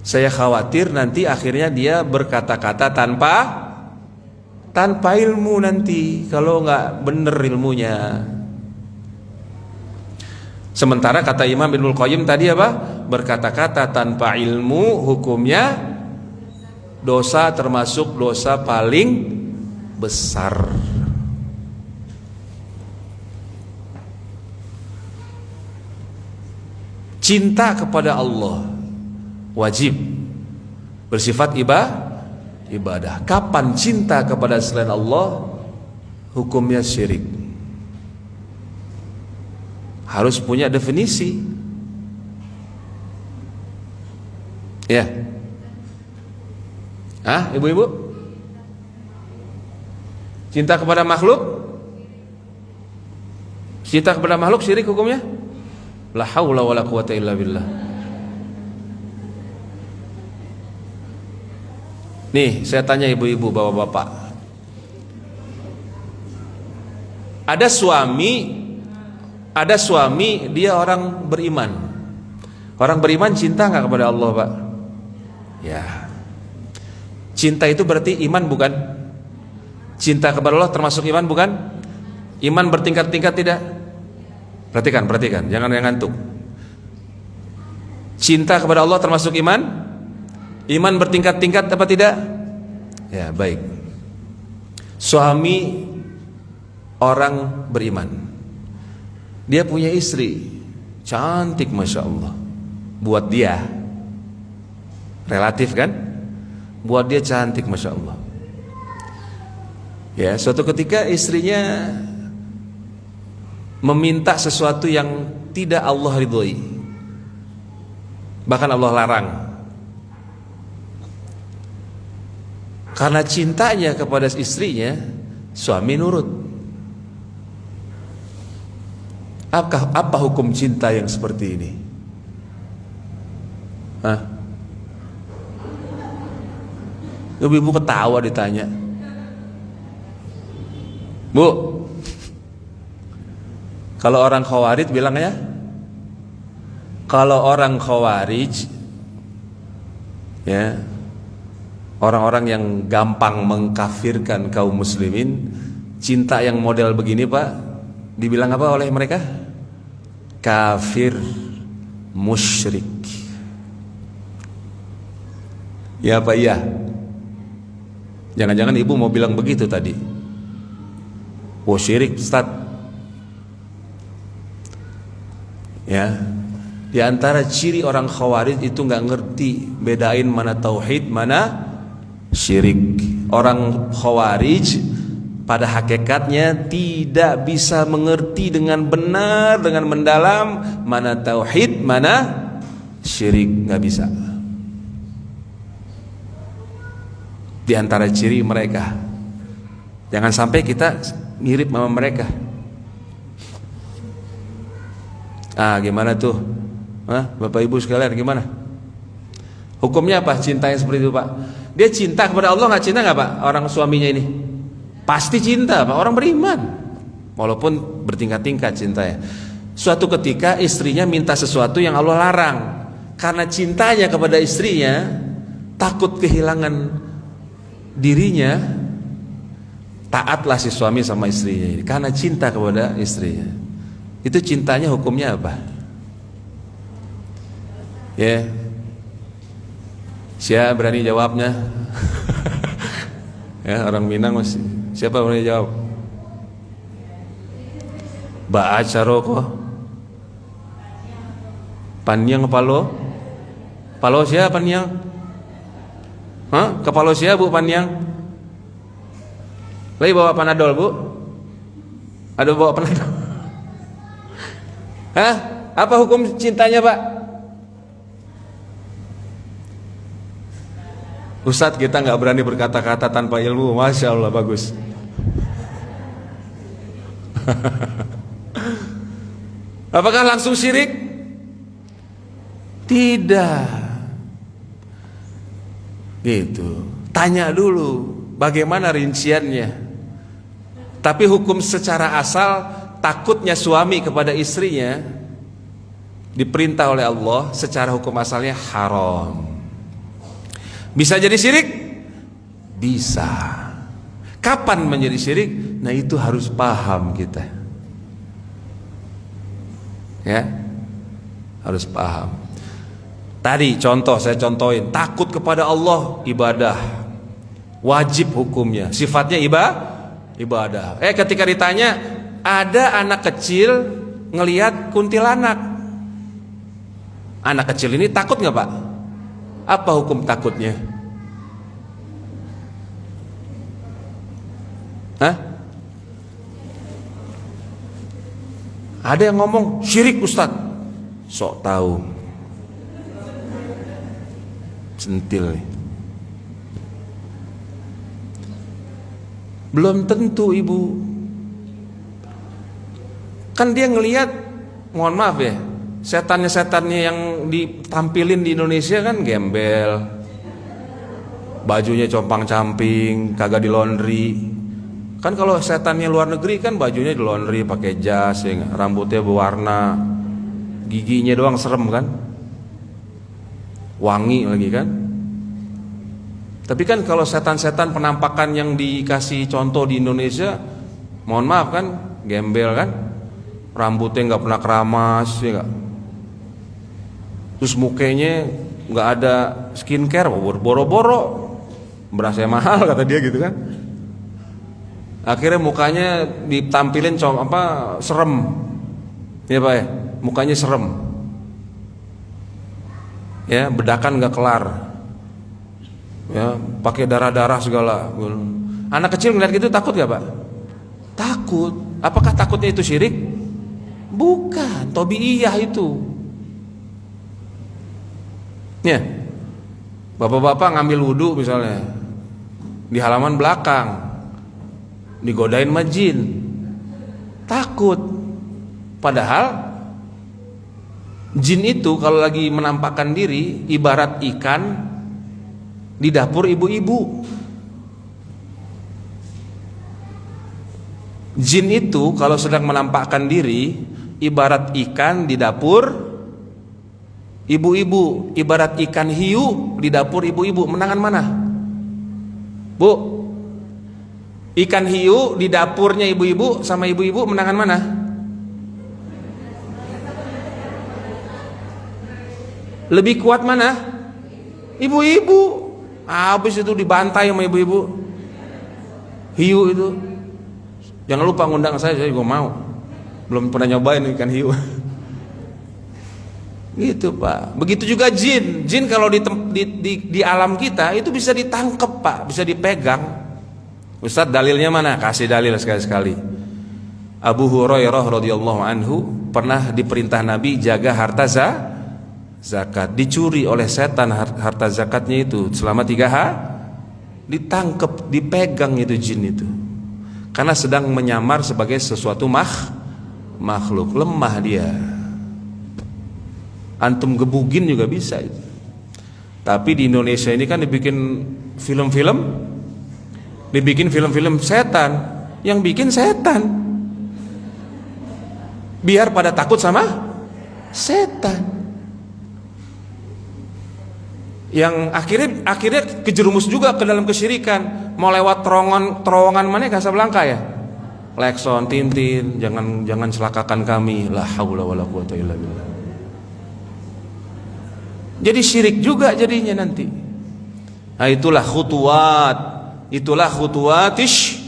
S1: Saya khawatir nanti akhirnya dia berkata-kata tanpa ilmu nanti, kalau nggak bener ilmunya. Sementara kata Imam Ibnul Qayyim tadi apa? Berkata-kata tanpa ilmu hukumnya dosa, termasuk dosa paling besar. Cinta kepada Allah wajib, bersifat ibadah. Kapan cinta kepada selain Allah hukumnya syirik? Harus punya definisi. Ya. Ibu-ibu? Cinta kepada makhluk? Cinta kepada makhluk syirik hukumnya? La haula wala quwata illa billah. Nih, saya tanya ibu-ibu, bapak-bapak. Ada suami dia orang beriman. Orang beriman cinta nggak kepada Allah, Pak? Ya. Cinta itu berarti iman bukan? Cinta kepada Allah termasuk iman bukan? Iman bertingkat-tingkat tidak? Perhatikan, jangan yang ngantuk. Cinta kepada Allah termasuk iman? Iman bertingkat-tingkat apa tidak? Ya, baik. Suami orang beriman, dia punya istri cantik, masya Allah. Buat dia relatif kan? Buat dia cantik, masya Allah. Ya, suatu ketika istrinya meminta sesuatu yang tidak Allah ridhoi, bahkan Allah larang. Karena cintanya kepada istrinya, suami nurut. Apa hukum cinta yang seperti ini? Hah? Ibu-ibu ketawa ditanya. Bu, kalau orang Khawarij bilang ya, kalau orang Khawarij, ya, orang-orang yang gampang mengkafirkan kaum muslimin, cinta yang model begini Pak, dibilang apa oleh mereka? Kafir, musyrik. Ya Pak, iya. Jangan-jangan ibu mau bilang begitu tadi. Oh syirik Ustaz. Ya, di antara ciri orang Khawarij itu nggak ngerti bedain mana tauhid, mana syirik. Orang Khawarij pada hakikatnya tidak bisa mengerti dengan benar, dengan mendalam mana tauhid, mana syirik, nggak bisa. Di antara ciri mereka. Jangan sampai kita mirip sama mereka. Gimana tuh? Bapak Ibu sekalian, gimana? Hukumnya apa? Cinta yang seperti itu Pak? Dia cinta kepada Allah, nggak cinta nggak Pak? Orang suaminya ini pasti cinta Pak, orang beriman. Walaupun bertingkat-tingkat cintanya. Suatu ketika istrinya minta sesuatu yang Allah larang. Karena cintanya kepada istrinya, takut kehilangan dirinya, taatlah si suami sama istrinya ini karena cinta kepada istrinya. Itu cintanya hukumnya apa? Ya, siapa berani jawabnya? Ya, orang Minang masih. Siapa berani jawab? Ba'acaroko Panyang palo? Palo siapa panyang? Kepala siapa Bu Panyang? Lagi bawa panadol Bu? Ada bawa panadol? Apa hukum cintanya Pak? Ustadz, kita nggak berani berkata-kata tanpa ilmu. Masya Allah, bagus. Apakah langsung syirik? Tidak. Gitu. Tanya dulu bagaimana rinciannya. Tapi hukum secara asal, takutnya suami kepada istrinya diperintah oleh Allah, secara hukum asalnya haram. Bisa jadi syirik? Bisa. Kapan menjadi syirik? Nah itu harus paham kita. Ya, harus paham. Tadi contoh saya contohin, takut kepada Allah ibadah, wajib hukumnya, sifatnya ibadah. Ketika ditanya, ada anak kecil ngelihat kuntilanak, anak kecil ini takut nggak Pak? Apa hukum takutnya? Ada yang ngomong syirik Ustaz, sok tahu. Sentil nih. Belum tentu Ibu. Kan dia ngelihat, mohon maaf ya, setannya yang ditampilin di Indonesia kan gembel, bajunya compang-camping, kagak di laundry. Kan kalau setannya luar negeri kan bajunya di laundry, pakai jas, ya, rambutnya berwarna, giginya doang serem kan, wangi lagi kan. Tapi kan kalau setan-setan penampakan yang dikasih contoh di Indonesia, mohon maaf kan, gembel kan, rambutnya nggak pernah keramas, ya gak? Terus mukanya nggak ada skincare, boro-boro, berasa mahal kata dia gitu kan. Akhirnya mukanya ditampilin serem, ya Pak ya, mukanya serem, ya bedakan nggak kelar, ya pakai darah-darah segala. Anak kecil ngeliat gitu takut gak Pak? Takut. Apakah takutnya itu syirik? Bukan, tobiiyah itu. Ya, bapak-bapak ngambil wudhu misalnya di halaman belakang, digodain sama jin, takut. Padahal jin itu kalau lagi menampakkan diri ibarat ikan di dapur ibu-ibu. Jin itu kalau sedang menampakkan diri ibarat ikan di dapur ibu-ibu, ibarat ikan hiu di dapur ibu-ibu. Menangan mana? Bu, ikan hiu di dapurnya ibu-ibu sama ibu-ibu menangan mana? Lebih kuat mana? Ibu-ibu. Habis itu dibantai sama ibu-ibu. Hiu itu. Jangan lupa ngundang saya juga mau. Belum pernah nyobain ikan hiu. Gitu Pak. Begitu juga jin. Jin kalau di alam kita itu bisa ditangkap Pak, bisa dipegang. Ustadz dalilnya mana? Kasih dalil sekali-sekali. Abu Hurairah radhiyallahu anhu pernah diperintah Nabi jaga harta zakat. Dicuri oleh setan harta zakatnya itu selama 3 hari. Ditangkap, dipegang itu jin itu. Karena sedang menyamar sebagai sesuatu makhluk. Lemah dia. Antum gebugin juga bisa itu. Tapi di Indonesia ini kan dibikin film-film setan. Yang bikin setan biar pada takut sama setan. Yang akhirnya kejerumus juga ke dalam kesyirikan. Mau lewat terowongan mana Kasablanka ya? Lekson, Tintin, jangan celakakan kami. La haula wala quwata illa billah. Jadi syirik juga jadinya nanti. Nah, itulah khutuwatish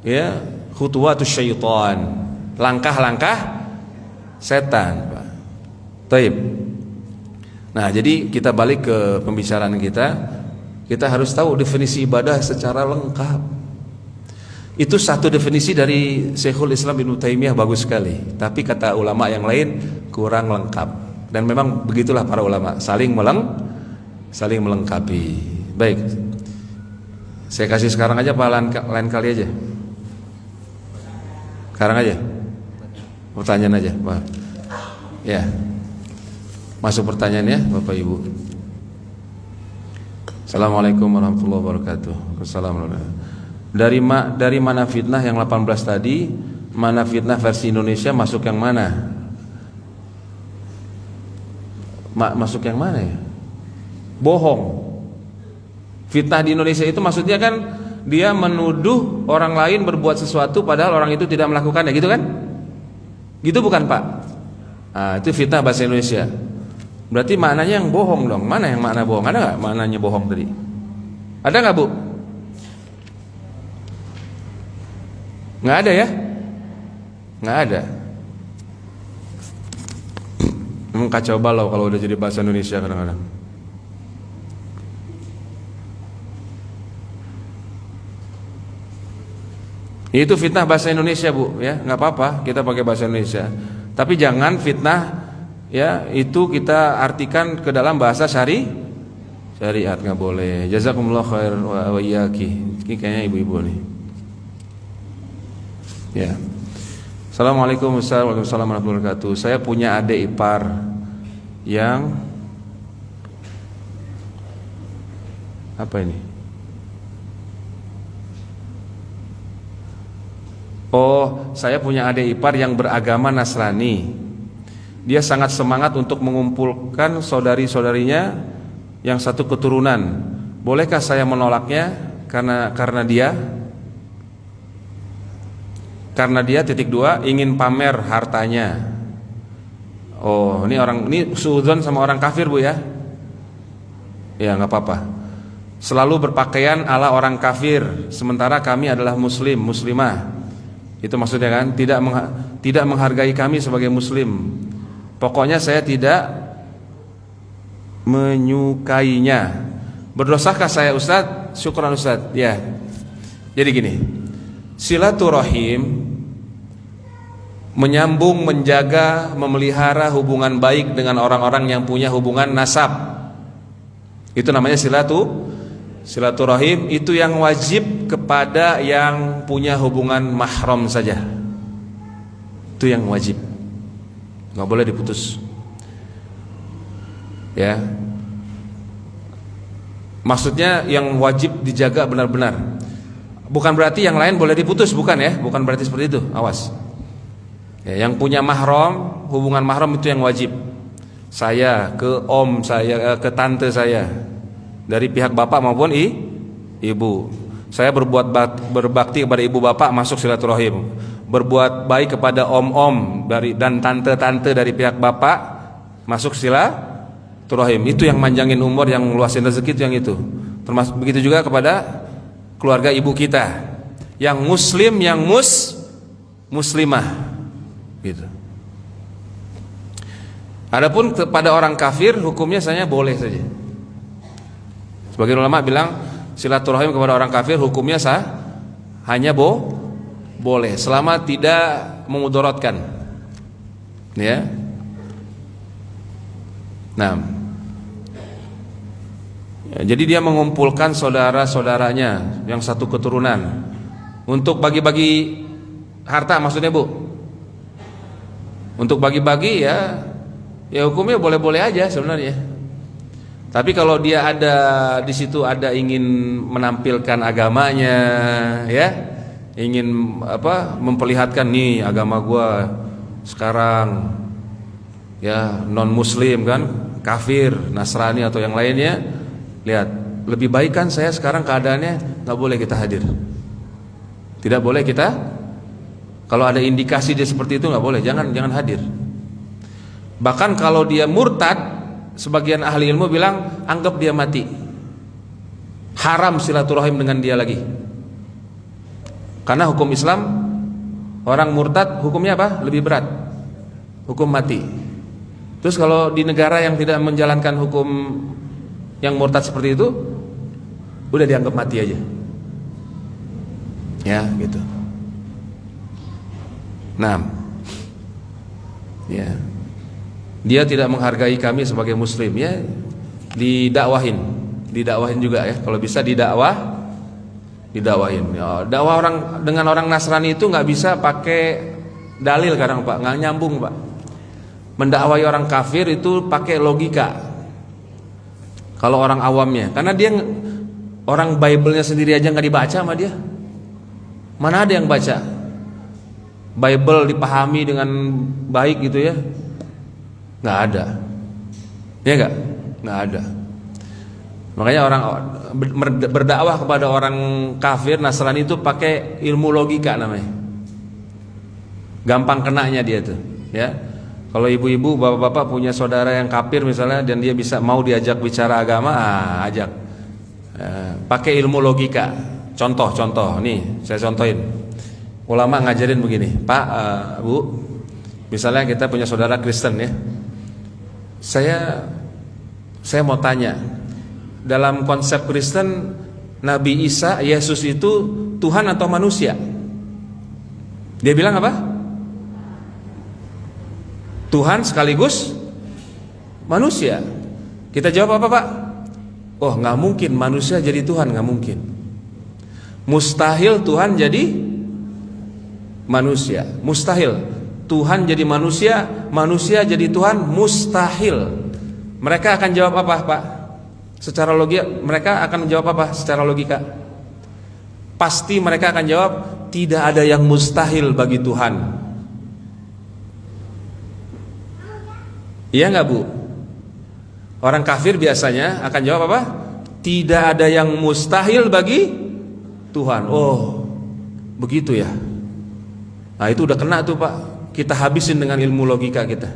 S1: ya, khutuwatus syaitan. Langkah-langkah setan, Pak. Taib. Nah, jadi kita balik ke pembicaraan kita. Kita harus tahu definisi ibadah secara lengkap. Itu satu definisi dari Syekhul Islam Ibnu Taimiyah bagus sekali. Tapi kata ulama yang lain kurang lengkap. Dan memang begitulah para ulama, saling melengkapi. Baik. Saya kasih sekarang aja apa lain kali aja? Sekarang aja. Pertanyaan aja, Pak. Ya. Masuk pertanyaan ya, Bapak Ibu. Assalamualaikum warahmatullahi wabarakatuh. Dari mana fitnah yang 18 tadi? Mana fitnah versi Indonesia masuk yang mana? Masuk yang mana ya? Bohong. Fitnah di Indonesia itu maksudnya kan dia menuduh orang lain berbuat sesuatu padahal orang itu tidak melakukannya, gitu kan? Gitu bukan Pak? Nah, itu fitnah bahasa Indonesia. Berarti maknanya yang bohong dong. Mana yang makna bohong? Ada nggak maknanya bohong tadi? Ada nggak Bu? Nggak ada ya? Nggak ada. Emang kacau balau kalau udah jadi bahasa Indonesia kadang-kadang. Itu fitnah bahasa Indonesia Bu, ya nggak apa-apa kita pakai bahasa Indonesia. Tapi jangan fitnah ya itu kita artikan ke dalam bahasa syariat, nggak boleh. Jazakumullah khair wa iyyaki. Ini kayaknya ibu-ibu nih. Ya. Assalamualaikum warahmatullahi wabarakatuh. Saya punya adik ipar yang apa ini? Oh, saya punya adik ipar yang beragama Nasrani. Dia sangat semangat untuk mengumpulkan saudari-saudarinya yang satu keturunan. Bolehkah saya menolaknya karena dia titik 2 ingin pamer hartanya. Oh, ini suudzon sama orang kafir Bu ya? Ya nggak apa-apa. Selalu berpakaian ala orang kafir, sementara kami adalah muslimah. Itu maksudnya kan? Tidak menghargai kami sebagai muslim. Pokoknya saya tidak menyukainya. Berdosakah saya Ustadz? Syukran Ustadz. Ya. Jadi gini, silaturahim menyambung, menjaga, memelihara hubungan baik dengan orang-orang yang punya hubungan nasab. Itu namanya silaturahim. Itu yang wajib kepada yang punya hubungan mahram saja. Itu yang wajib, nggak boleh diputus. Ya, maksudnya yang wajib dijaga benar-benar. Bukan berarti yang lain boleh diputus, bukan ya, bukan berarti seperti itu. Awas. Ya, yang punya mahram, hubungan mahram itu yang wajib. Saya ke om saya, ke tante saya, dari pihak bapak maupun ibu. Saya berbakti kepada ibu bapak, masuk silaturahim. Berbuat baik kepada om-om dan tante-tante dari pihak bapak, masuk silaturahim. Itu yang manjangin umur, yang luasin rezeki, itu yang itu. Termasuk begitu juga kepada keluarga ibu kita, yang muslim, yang muslimah, gitu. Adapun kepada orang kafir, hukumnya saya boleh saja. Sebagian ulama bilang silaturahim kepada orang kafir hukumnya hanya boleh selama tidak memudaratkan. Ya. Nah, ya, jadi dia mengumpulkan saudara-saudaranya yang satu keturunan untuk bagi-bagi harta, maksudnya Bu. Untuk bagi-bagi ya hukumnya boleh-boleh aja sebenarnya. Tapi kalau dia ada di situ, ada ingin menampilkan agamanya, ya, ingin memperlihatkan nih agama gua sekarang, ya, non muslim kan, kafir, Nasrani atau yang lainnya, lihat, lebih baik kan saya sekarang keadaannya, nggak boleh kita hadir. Tidak boleh kita, kalau ada indikasi dia seperti itu nggak boleh, jangan hadir. Bahkan kalau dia murtad, sebagian ahli ilmu bilang anggap dia mati, haram silaturahim dengan dia lagi. Karena hukum Islam, orang murtad hukumnya apa? Lebih berat, hukum mati. Terus kalau di negara yang tidak menjalankan hukum yang murtad seperti itu, udah dianggap mati aja, ya gitu. Nah, ya, dia tidak menghargai kami sebagai muslim, ya, didakwahin juga ya, kalau bisa didakwahin. Ya, dakwah orang dengan orang Nasrani itu nggak bisa pakai dalil kadang Pak, nggak nyambung Pak. Mendakwai orang kafir itu pakai logika. Kalau orang awamnya, karena dia orang Bible-nya sendiri aja nggak dibaca sama dia, mana ada yang baca Bible dipahami dengan baik gitu ya? Nggak ada, ya nggak ada. Makanya orang berdakwah kepada orang kafir Nasrani itu pakai ilmu logika namanya. Gampang kenanya dia tuh, ya. Kalau ibu-ibu, bapak-bapak punya saudara yang kafir misalnya, dan dia mau diajak bicara agama, ajak. Pakai ilmu logika. Contoh, nih saya contohin. Ulama ngajarin begini, Pak, Bu, misalnya kita punya saudara Kristen ya. Saya mau tanya, dalam konsep Kristen, Nabi Isa, Yesus itu Tuhan atau manusia? Dia bilang apa? Tuhan sekaligus manusia. Kita jawab apa Pak? Oh, nggak mungkin manusia jadi Tuhan, nggak mungkin. Mustahil Tuhan jadi manusia, mustahil. Tuhan jadi manusia, manusia jadi Tuhan, mustahil. Mereka akan jawab apa Pak? Secara logika mereka akan menjawab apa? Secara logika pasti mereka akan jawab, tidak ada yang mustahil bagi Tuhan. Iya nggak Bu? Orang kafir biasanya akan jawab apa? Tidak ada yang mustahil bagi Tuhan. Oh, begitu ya. Nah itu udah kena tuh Pak. Kita habisin dengan ilmu logika kita.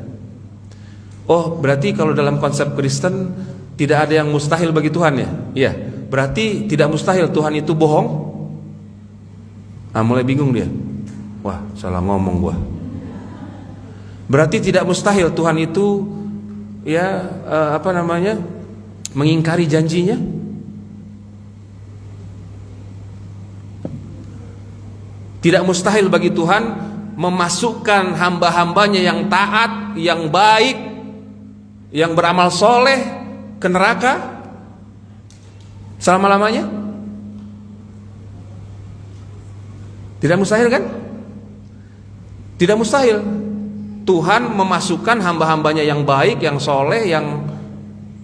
S1: Oh, berarti kalau dalam konsep Kristen tidak ada yang mustahil bagi Tuhan ya? Iya. Berarti tidak mustahil Tuhan itu bohong? Mulai bingung dia. Wah, salah ngomong gua. Berarti tidak mustahil Tuhan itu mengingkari janjinya. Tidak mustahil bagi Tuhan memasukkan hamba-hambanya yang taat, yang baik, yang beramal soleh ke neraka selama-lamanya. Tidak mustahil kan? Tidak mustahil Tuhan memasukkan hamba-hambanya yang baik, yang soleh, yang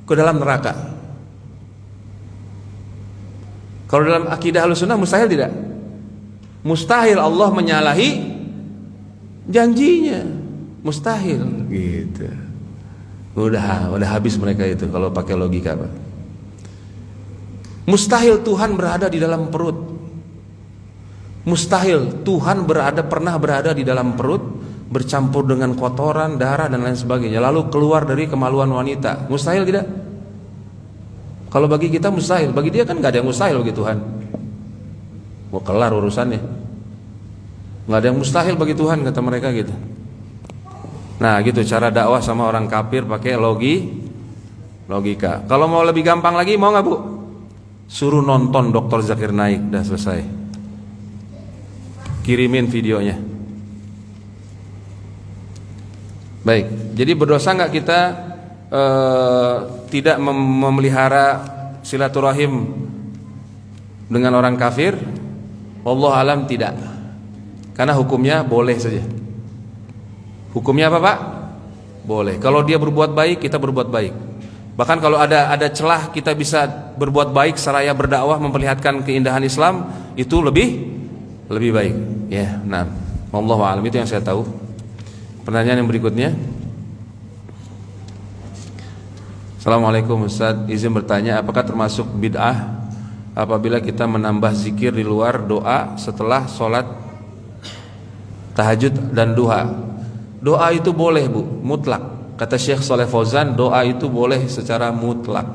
S1: ke dalam neraka. Kalau dalam akidah Ahlussunnah mustahil tidak? Mustahil Allah menyalahi janjinya, mustahil gitu. Udah habis mereka itu kalau pakai logika, Pak. Mustahil Tuhan berada di dalam perut. Mustahil Tuhan pernah berada di dalam perut, bercampur dengan kotoran, darah dan lain sebagainya, lalu keluar dari kemaluan wanita. Mustahil tidak? Kalau bagi kita mustahil, bagi dia kan nggak ada yang mustahil bagi Tuhan. Mau kelar urusannya. Nggak ada yang mustahil bagi Tuhan, kata mereka gitu. Nah gitu cara dakwah sama orang kafir, pakai logika. Kalau mau lebih gampang lagi, mau nggak Bu? Suruh nonton Dr. Zakir Naik, udah selesai. Kirimin videonya. Baik, jadi berdosa nggak kita tidak memelihara silaturahim dengan orang kafir? Wallahu alam tidak. Karena hukumnya boleh saja. Hukumnya apa, Pak? Boleh. Kalau dia berbuat baik, kita berbuat baik. Bahkan kalau ada celah kita bisa berbuat baik seraya berdakwah memperlihatkan keindahan Islam, itu lebih baik. Ya, nah, wallahu alam, itu yang saya tahu. Pertanyaan yang berikutnya. Assalamualaikum Ustaz, izin bertanya, apakah termasuk bid'ah apabila kita menambah zikir di luar doa setelah sholat tahajud dan duha? Doa itu boleh Bu, mutlak. Kata Syekh Shalih Fauzan, doa itu boleh secara mutlak.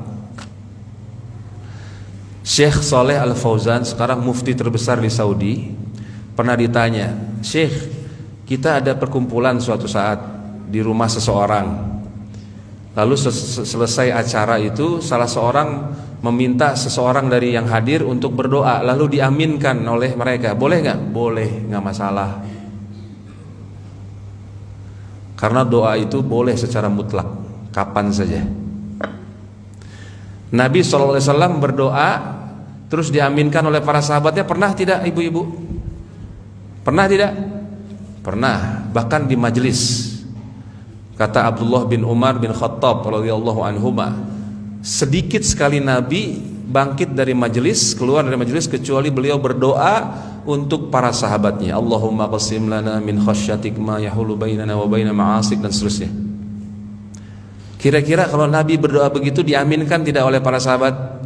S1: Syekh Shalih Al Fauzan sekarang mufti terbesar di Saudi, pernah ditanya, Syekh, kita ada perkumpulan suatu saat di rumah seseorang. Lalu selesai acara itu, salah seorang meminta seseorang dari yang hadir untuk berdoa, lalu diaminkan oleh mereka. Boleh nggak? Boleh, nggak masalah. Karena doa itu boleh secara mutlak, kapan saja. Nabi SAW berdoa terus diaminkan oleh para sahabatnya, pernah tidak ibu-ibu? Pernah tidak? Pernah, bahkan di majelis. Kata Abdullah bin Umar bin Khattab radhiyallahu anhuma, sedikit sekali Nabi bangkit dari majelis, keluar dari majelis, kecuali beliau berdoa untuk para sahabatnya. Allahumma qasim lana min khasyatik ma yahulu bainana wa baina ma'asik, dan seterusnya. Kira-kira kalau Nabi berdoa begitu diaminkan tidak oleh para sahabat?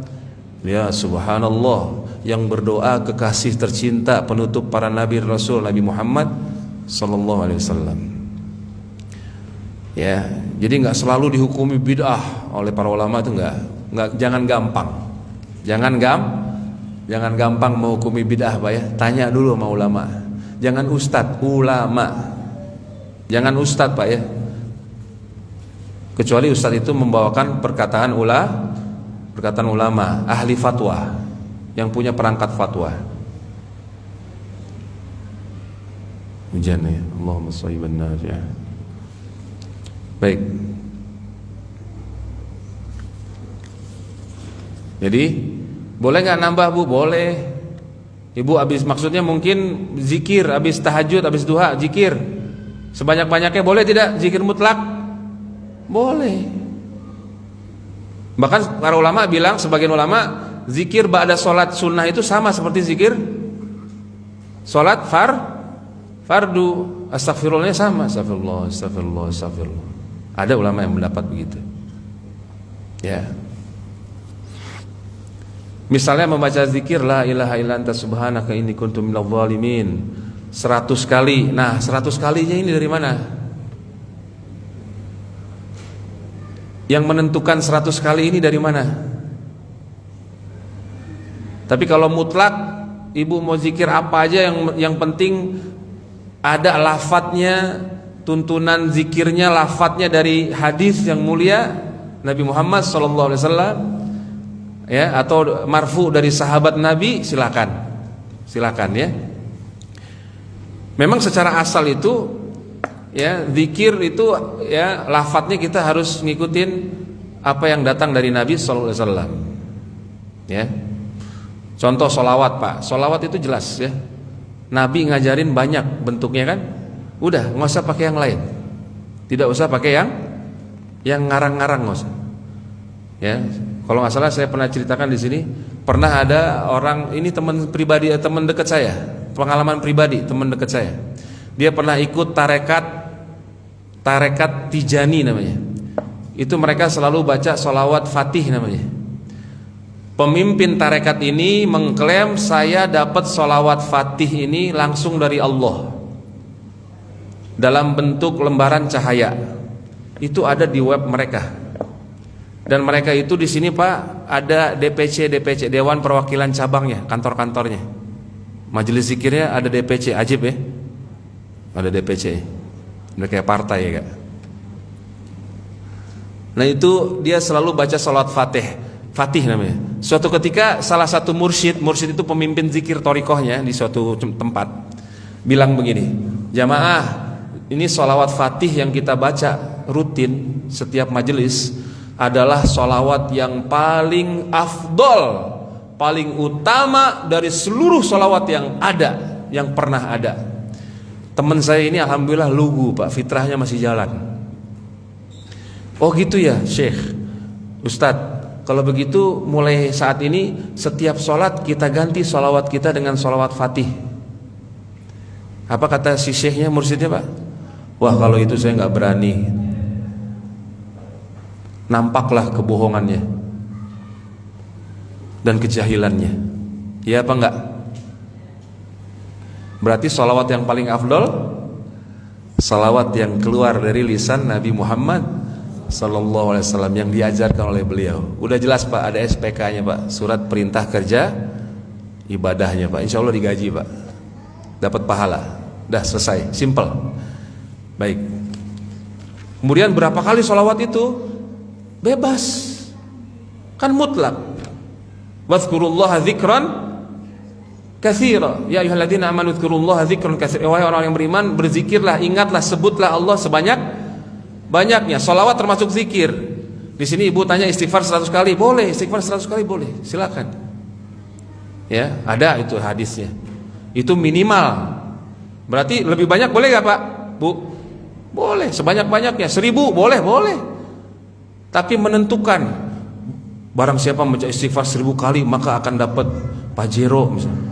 S1: Ya subhanallah, yang berdoa kekasih tercinta penutup para nabi rasul, Nabi Muhammad sallallahu alaihi wasallam. Ya, jadi nggak selalu dihukumi bid'ah oleh para ulama, itu nggak, jangan gampang. Jangan gampang menghukumi bid'ah, Pak ya. Tanya dulu sama ulama. Jangan ustadz, ulama. Jangan ustadz, Pak ya. Kecuali ustadz itu membawakan perkataan ulama, ahli fatwa, yang punya perangkat fatwa. Hujan ya, Allahumma shayyiban nafi'ah. Baik. Jadi boleh nggak nambah Bu? Boleh. Ibu habis, maksudnya mungkin zikir habis tahajud, habis duha, zikir sebanyak-banyaknya, boleh tidak? Zikir mutlak? Boleh. Bahkan para ulama bilang, sebagian ulama, zikir ba'da sholat sunnah itu sama seperti zikir sholat fardu. Astagfirullahnya sama, astagfirullah, astagfirullah, astagfirullah. Ada ulama yang mendapat begitu. Ya. Misalnya membaca zikir la ilaha illa anta subhanaka inni kuntu minadh dhalimin 100 kali. Nah, 100 kalinya ini dari mana? Yang menentukan 100 kali ini dari mana? Tapi kalau mutlak, ibu mau zikir apa aja, yang penting ada lafadznya, tuntunan zikirnya, lafadznya dari hadis yang mulia Nabi Muhammad SAW, ya, atau marfu dari sahabat Nabi, silakan ya. Memang secara asal itu, ya, zikir itu, ya, lafadznya kita harus ngikutin apa yang datang dari Nabi SAW. Ya, contoh solawat, Pak. Solawat itu jelas ya. Nabi ngajarin banyak bentuknya kan. Udah, nggak usah pakai yang lain. Tidak usah pakai yang ngarang-ngarang, nggak usah. Ya, kalau nggak salah saya pernah ceritakan di sini, pernah ada orang, ini teman pribadi, teman dekat saya, pengalaman pribadi teman dekat saya. Dia pernah ikut tarekat Tijani namanya. Itu mereka selalu baca sholawat Fatih namanya. Pemimpin tarekat ini mengklaim saya dapat sholawat Fatih ini langsung dari Allah dalam bentuk lembaran cahaya. Itu ada di web mereka. Dan mereka itu di sini Pak ada DPC Dewan Perwakilan Cabangnya, kantor-kantornya. Majelis zikirnya ada DPC, ajib ya. Ada DPC. Udah kayak partai ya Kak. Nah itu dia selalu baca sholawat Fatih namanya. Suatu ketika salah satu mursyid itu pemimpin zikir torikohnya di suatu tempat, bilang begini, jamaah, ini sholawat Fatih yang kita baca rutin setiap majelis adalah sholawat yang paling afdol, paling utama dari seluruh sholawat yang ada, yang pernah ada. Teman saya ini alhamdulillah lugu Pak, fitrahnya masih jalan. Oh gitu ya Syekh, Ustadz, kalau begitu mulai saat ini setiap sholat kita ganti sholawat kita dengan sholawat Fatih. Apa kata si Syekhnya, mursyidnya Pak? Wah kalau itu saya nggak berani. Nampaklah kebohongannya dan kejahilannya. Iya apa enggak? Berarti sholawat yang paling afdol, sholawat yang keluar dari lisan Nabi Muhammad Sallallahu Alaihi Wasallam yang diajarkan oleh beliau. Udah jelas Pak, ada SPK-nya Pak, surat perintah kerja ibadahnya Pak. Insya Allah digaji Pak, dapat pahala. Dah selesai, simple. Baik. Kemudian berapa kali sholawat itu? Bebas, kan mutlak. Wadhkurullaha dzikran katsira. Ya ayyuhalladzina amanu dzkurullaha dzikran katsira. Wahai orang yang beriman, berzikirlah, ingatlah, sebutlah Allah sebanyak-banyaknya. Sholawat termasuk zikir. Di sini ibu tanya istighfar 100 kali, boleh. Istighfar 100 kali boleh, silakan. Ya, ada itu hadisnya. Itu minimal. Berarti lebih banyak boleh gak Pak? Bu? Boleh, sebanyak-banyaknya. 1000 boleh. Tapi menentukan, barang siapa membaca istighfar 1000 kali maka akan dapat Pajero misalnya,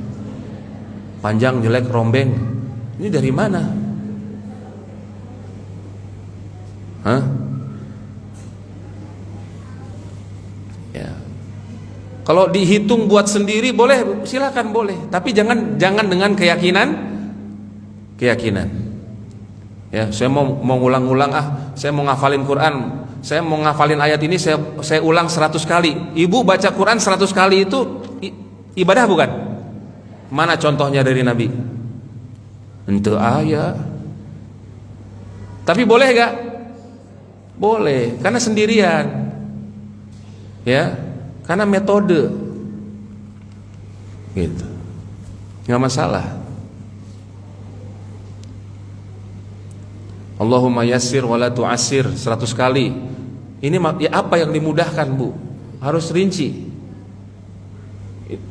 S1: panjang jelek rombeng. Ini dari mana? Hah? Ya. Kalau dihitung buat sendiri boleh, silakan boleh. Tapi jangan dengan keyakinan. Ya, saya mau ngulang-ngulang, saya mau ngafalin Quran, saya mau ngafalin ayat ini, saya ulang 100 kali. Ibu baca Quran 100 kali itu ibadah bukan? Mana contohnya dari Nabi? Ente ayat. Tapi boleh gak? Boleh, karena sendirian. Ya, karena metode. Gitu. Nggak masalah. Allahumma yassir wa la tu'assir 100 kali. Ini ya apa yang dimudahkan Bu? Harus rinci.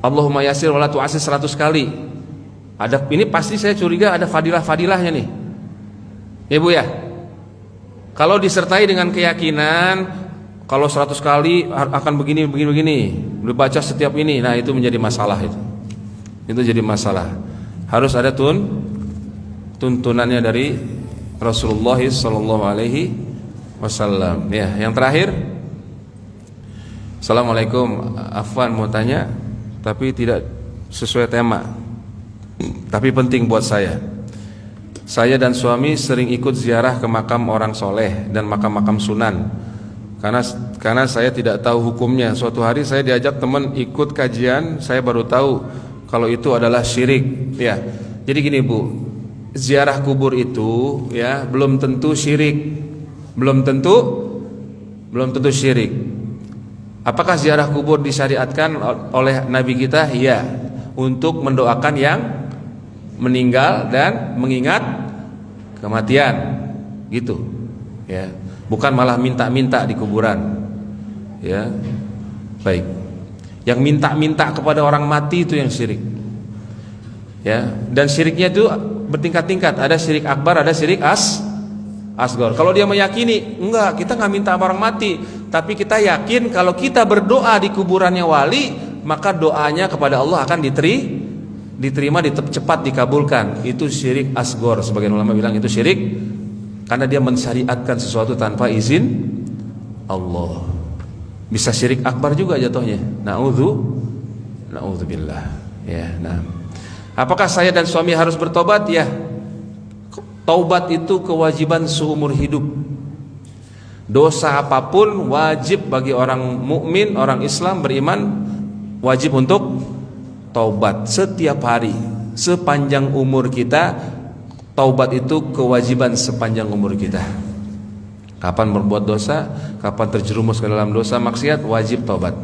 S1: Allahumma yassir wa la tu'assir 100 kali. Ada, ini pasti saya curiga ada fadilah-fadilahnya nih. Ya Bu ya. Kalau disertai dengan keyakinan, kalau 100 kali akan begini. Dibaca setiap ini, nah itu menjadi masalah itu. Itu jadi masalah. Harus ada tuntunannya dari Rasulullah sallallahu alaihi wasallam. Ya, yang terakhir. Assalamualaikum, afwan mau tanya tapi tidak sesuai tema. Tapi penting buat saya. Saya dan suami sering ikut ziarah ke makam orang soleh dan makam-makam sunan. Karena saya tidak tahu hukumnya. Suatu hari saya diajak teman ikut kajian, saya baru tahu kalau itu adalah syirik. Ya. Jadi gini Bu, ziarah kubur itu ya belum tentu syirik. Belum tentu syirik. Apakah ziarah kubur disyariatkan oleh Nabi kita? Ya, untuk mendoakan yang meninggal dan mengingat kematian. Gitu. Ya. Bukan malah minta-minta di kuburan. Ya. Baik. Yang minta-minta kepada orang mati itu yang syirik. Ya, dan syiriknya itu bertingkat-tingkat. Ada syirik akbar, ada syirik asgor. Kalau dia meyakini, enggak, kita nggak minta orang mati, tapi kita yakin kalau kita berdoa di kuburannya wali, maka doanya kepada Allah akan diterima, cepat dikabulkan. Itu syirik asgor. Sebagian ulama bilang itu syirik karena dia mensyariatkan sesuatu tanpa izin Allah. Bisa syirik akbar juga jatuhnya. Na'udzubillah. Ya, nah. Apakah saya dan suami harus bertobat? Ya. Taubat itu kewajiban seumur hidup. Dosa apapun wajib bagi orang mukmin, orang Islam beriman, wajib untuk taubat setiap hari sepanjang umur kita. Taubat itu kewajiban sepanjang umur kita. Kapan berbuat dosa, kapan terjerumus ke dalam dosa maksiat, wajib taubat.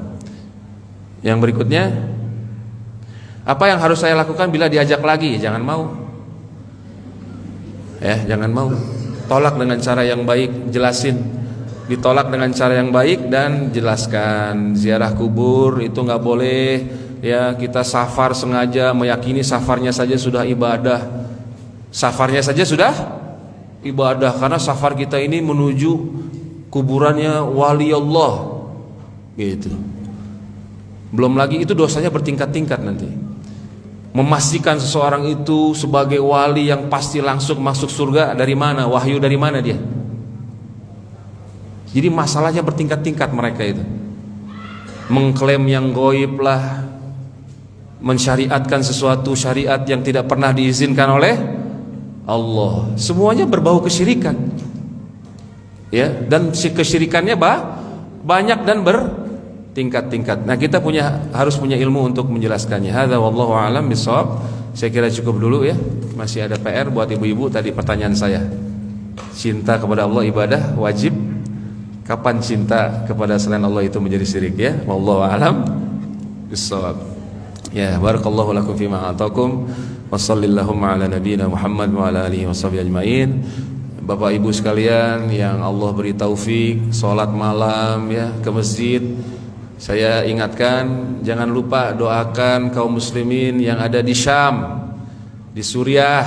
S1: Yang berikutnya, apa yang harus saya lakukan bila diajak lagi? Jangan mau. Jangan mau. Tolak dengan cara yang baik, jelasin. Ditolak dengan cara yang baik dan jelaskan. Ziarah kubur itu nggak boleh. Ya, kita safar sengaja, meyakini safarnya saja sudah ibadah. Safarnya saja sudah ibadah, karena safar kita ini menuju kuburannya wali Allah. Gitu. Belum lagi itu dosanya bertingkat-tingkat nanti. Memastikan seseorang itu sebagai wali yang pasti langsung masuk surga, dari mana? Wahyu dari mana dia? Jadi masalahnya bertingkat-tingkat mereka itu. Mengklaim yang goib lah, mensyariatkan sesuatu syariat yang tidak pernah diizinkan oleh Allah. Semuanya berbau kesyirikan. Ya, dan kesyirikannya banyak dan tingkat-tingkat. Nah, kita harus punya ilmu untuk menjelaskannya. Hadza wallahu a'lam bishawab. Saya kira cukup dulu ya. Masih ada PR buat ibu-ibu tadi pertanyaan saya. Cinta kepada Allah ibadah wajib. Kapan cinta kepada selain Allah itu menjadi syirik ya? Wallahu a'lam bishawab. Ya, barakallahu lakum fima atakum. Wassallallahu ala nabiyyina Muhammad wa ala alihi washabihi ajmain. Bapak Ibu sekalian yang Allah beri taufik salat malam ya ke masjid. Saya ingatkan, jangan lupa doakan kaum muslimin yang ada di Syam, di Suriah.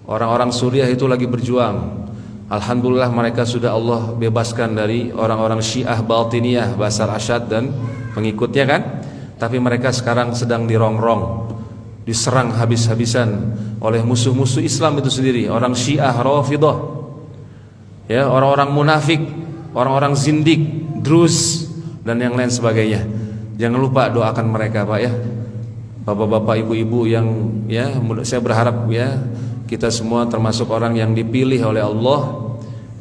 S1: Orang-orang Suriah itu lagi berjuang. Alhamdulillah mereka sudah Allah bebaskan dari orang-orang Syiah Batiniyah, Bashar Asyad dan pengikutnya kan. Tapi mereka sekarang sedang dirongrong, diserang habis-habisan oleh musuh-musuh Islam itu sendiri, orang Syiah Rafidah. Ya, orang-orang munafik, orang-orang zindik, Drus dan yang lain sebagainya. Jangan lupa doakan mereka Pak ya. Bapak-bapak, ibu-ibu yang ya, saya berharap ya kita semua termasuk orang yang dipilih oleh Allah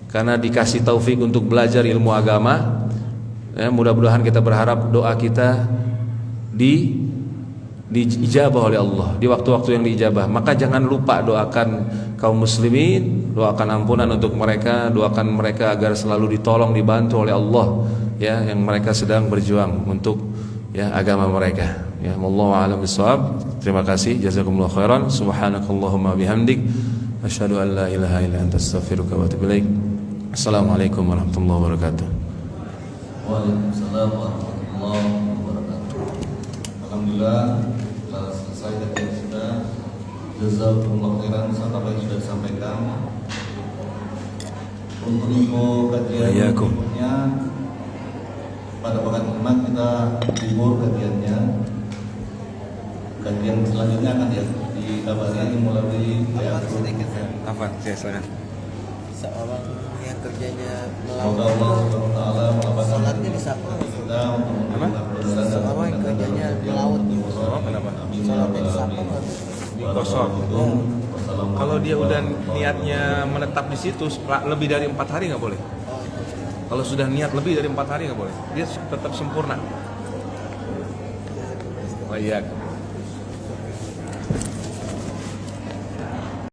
S1: karena dikasih taufik untuk belajar ilmu agama. Ya, mudah-mudahan kita berharap doa kita diijabah oleh Allah di waktu-waktu yang diijabah. Maka jangan lupa doakan kaum muslimin, doakan ampunan untuk mereka, doakan mereka agar selalu ditolong, dibantu oleh Allah ya, yang mereka sedang berjuang untuk ya agama mereka. Ya, wallahu a'lam bishawab. Terima kasih, jazakumullah khairan. Subhanakallahumma bihamdik, asyhadu an la ilaha illa anta astaghfiruka wa atubu ilaik. Assalamualaikum warahmatullahi wabarakatuh.
S2: Waalaikumsalam warahmatullahi wabarakatuh. Alhamdulillah telah selesai kajian kita. Jazakumullah khairan atas apa yang sudah disampaikan. Untuk info kajian berikutnya pada pekan Jumat kita libur kajiannya. Kajian selanjutnya akan dikabari melalui
S1: Apa? Saya saudara.
S3: Seorang yang kerjanya
S2: semoga Allah Subhanahu wa taala melapangkan
S3: sholatnya di siapa?
S2: kita untuk
S3: Seorang yang kerjanya melaut.
S1: Kenapa?
S3: Sholatnya di siapa?
S1: Kosong. Kalau dia udah niatnya menetap di situ lebih dari 4 hari nggak boleh. Kalau sudah niat lebih dari 4 hari nggak boleh. Dia tetap sempurna. Oh iya.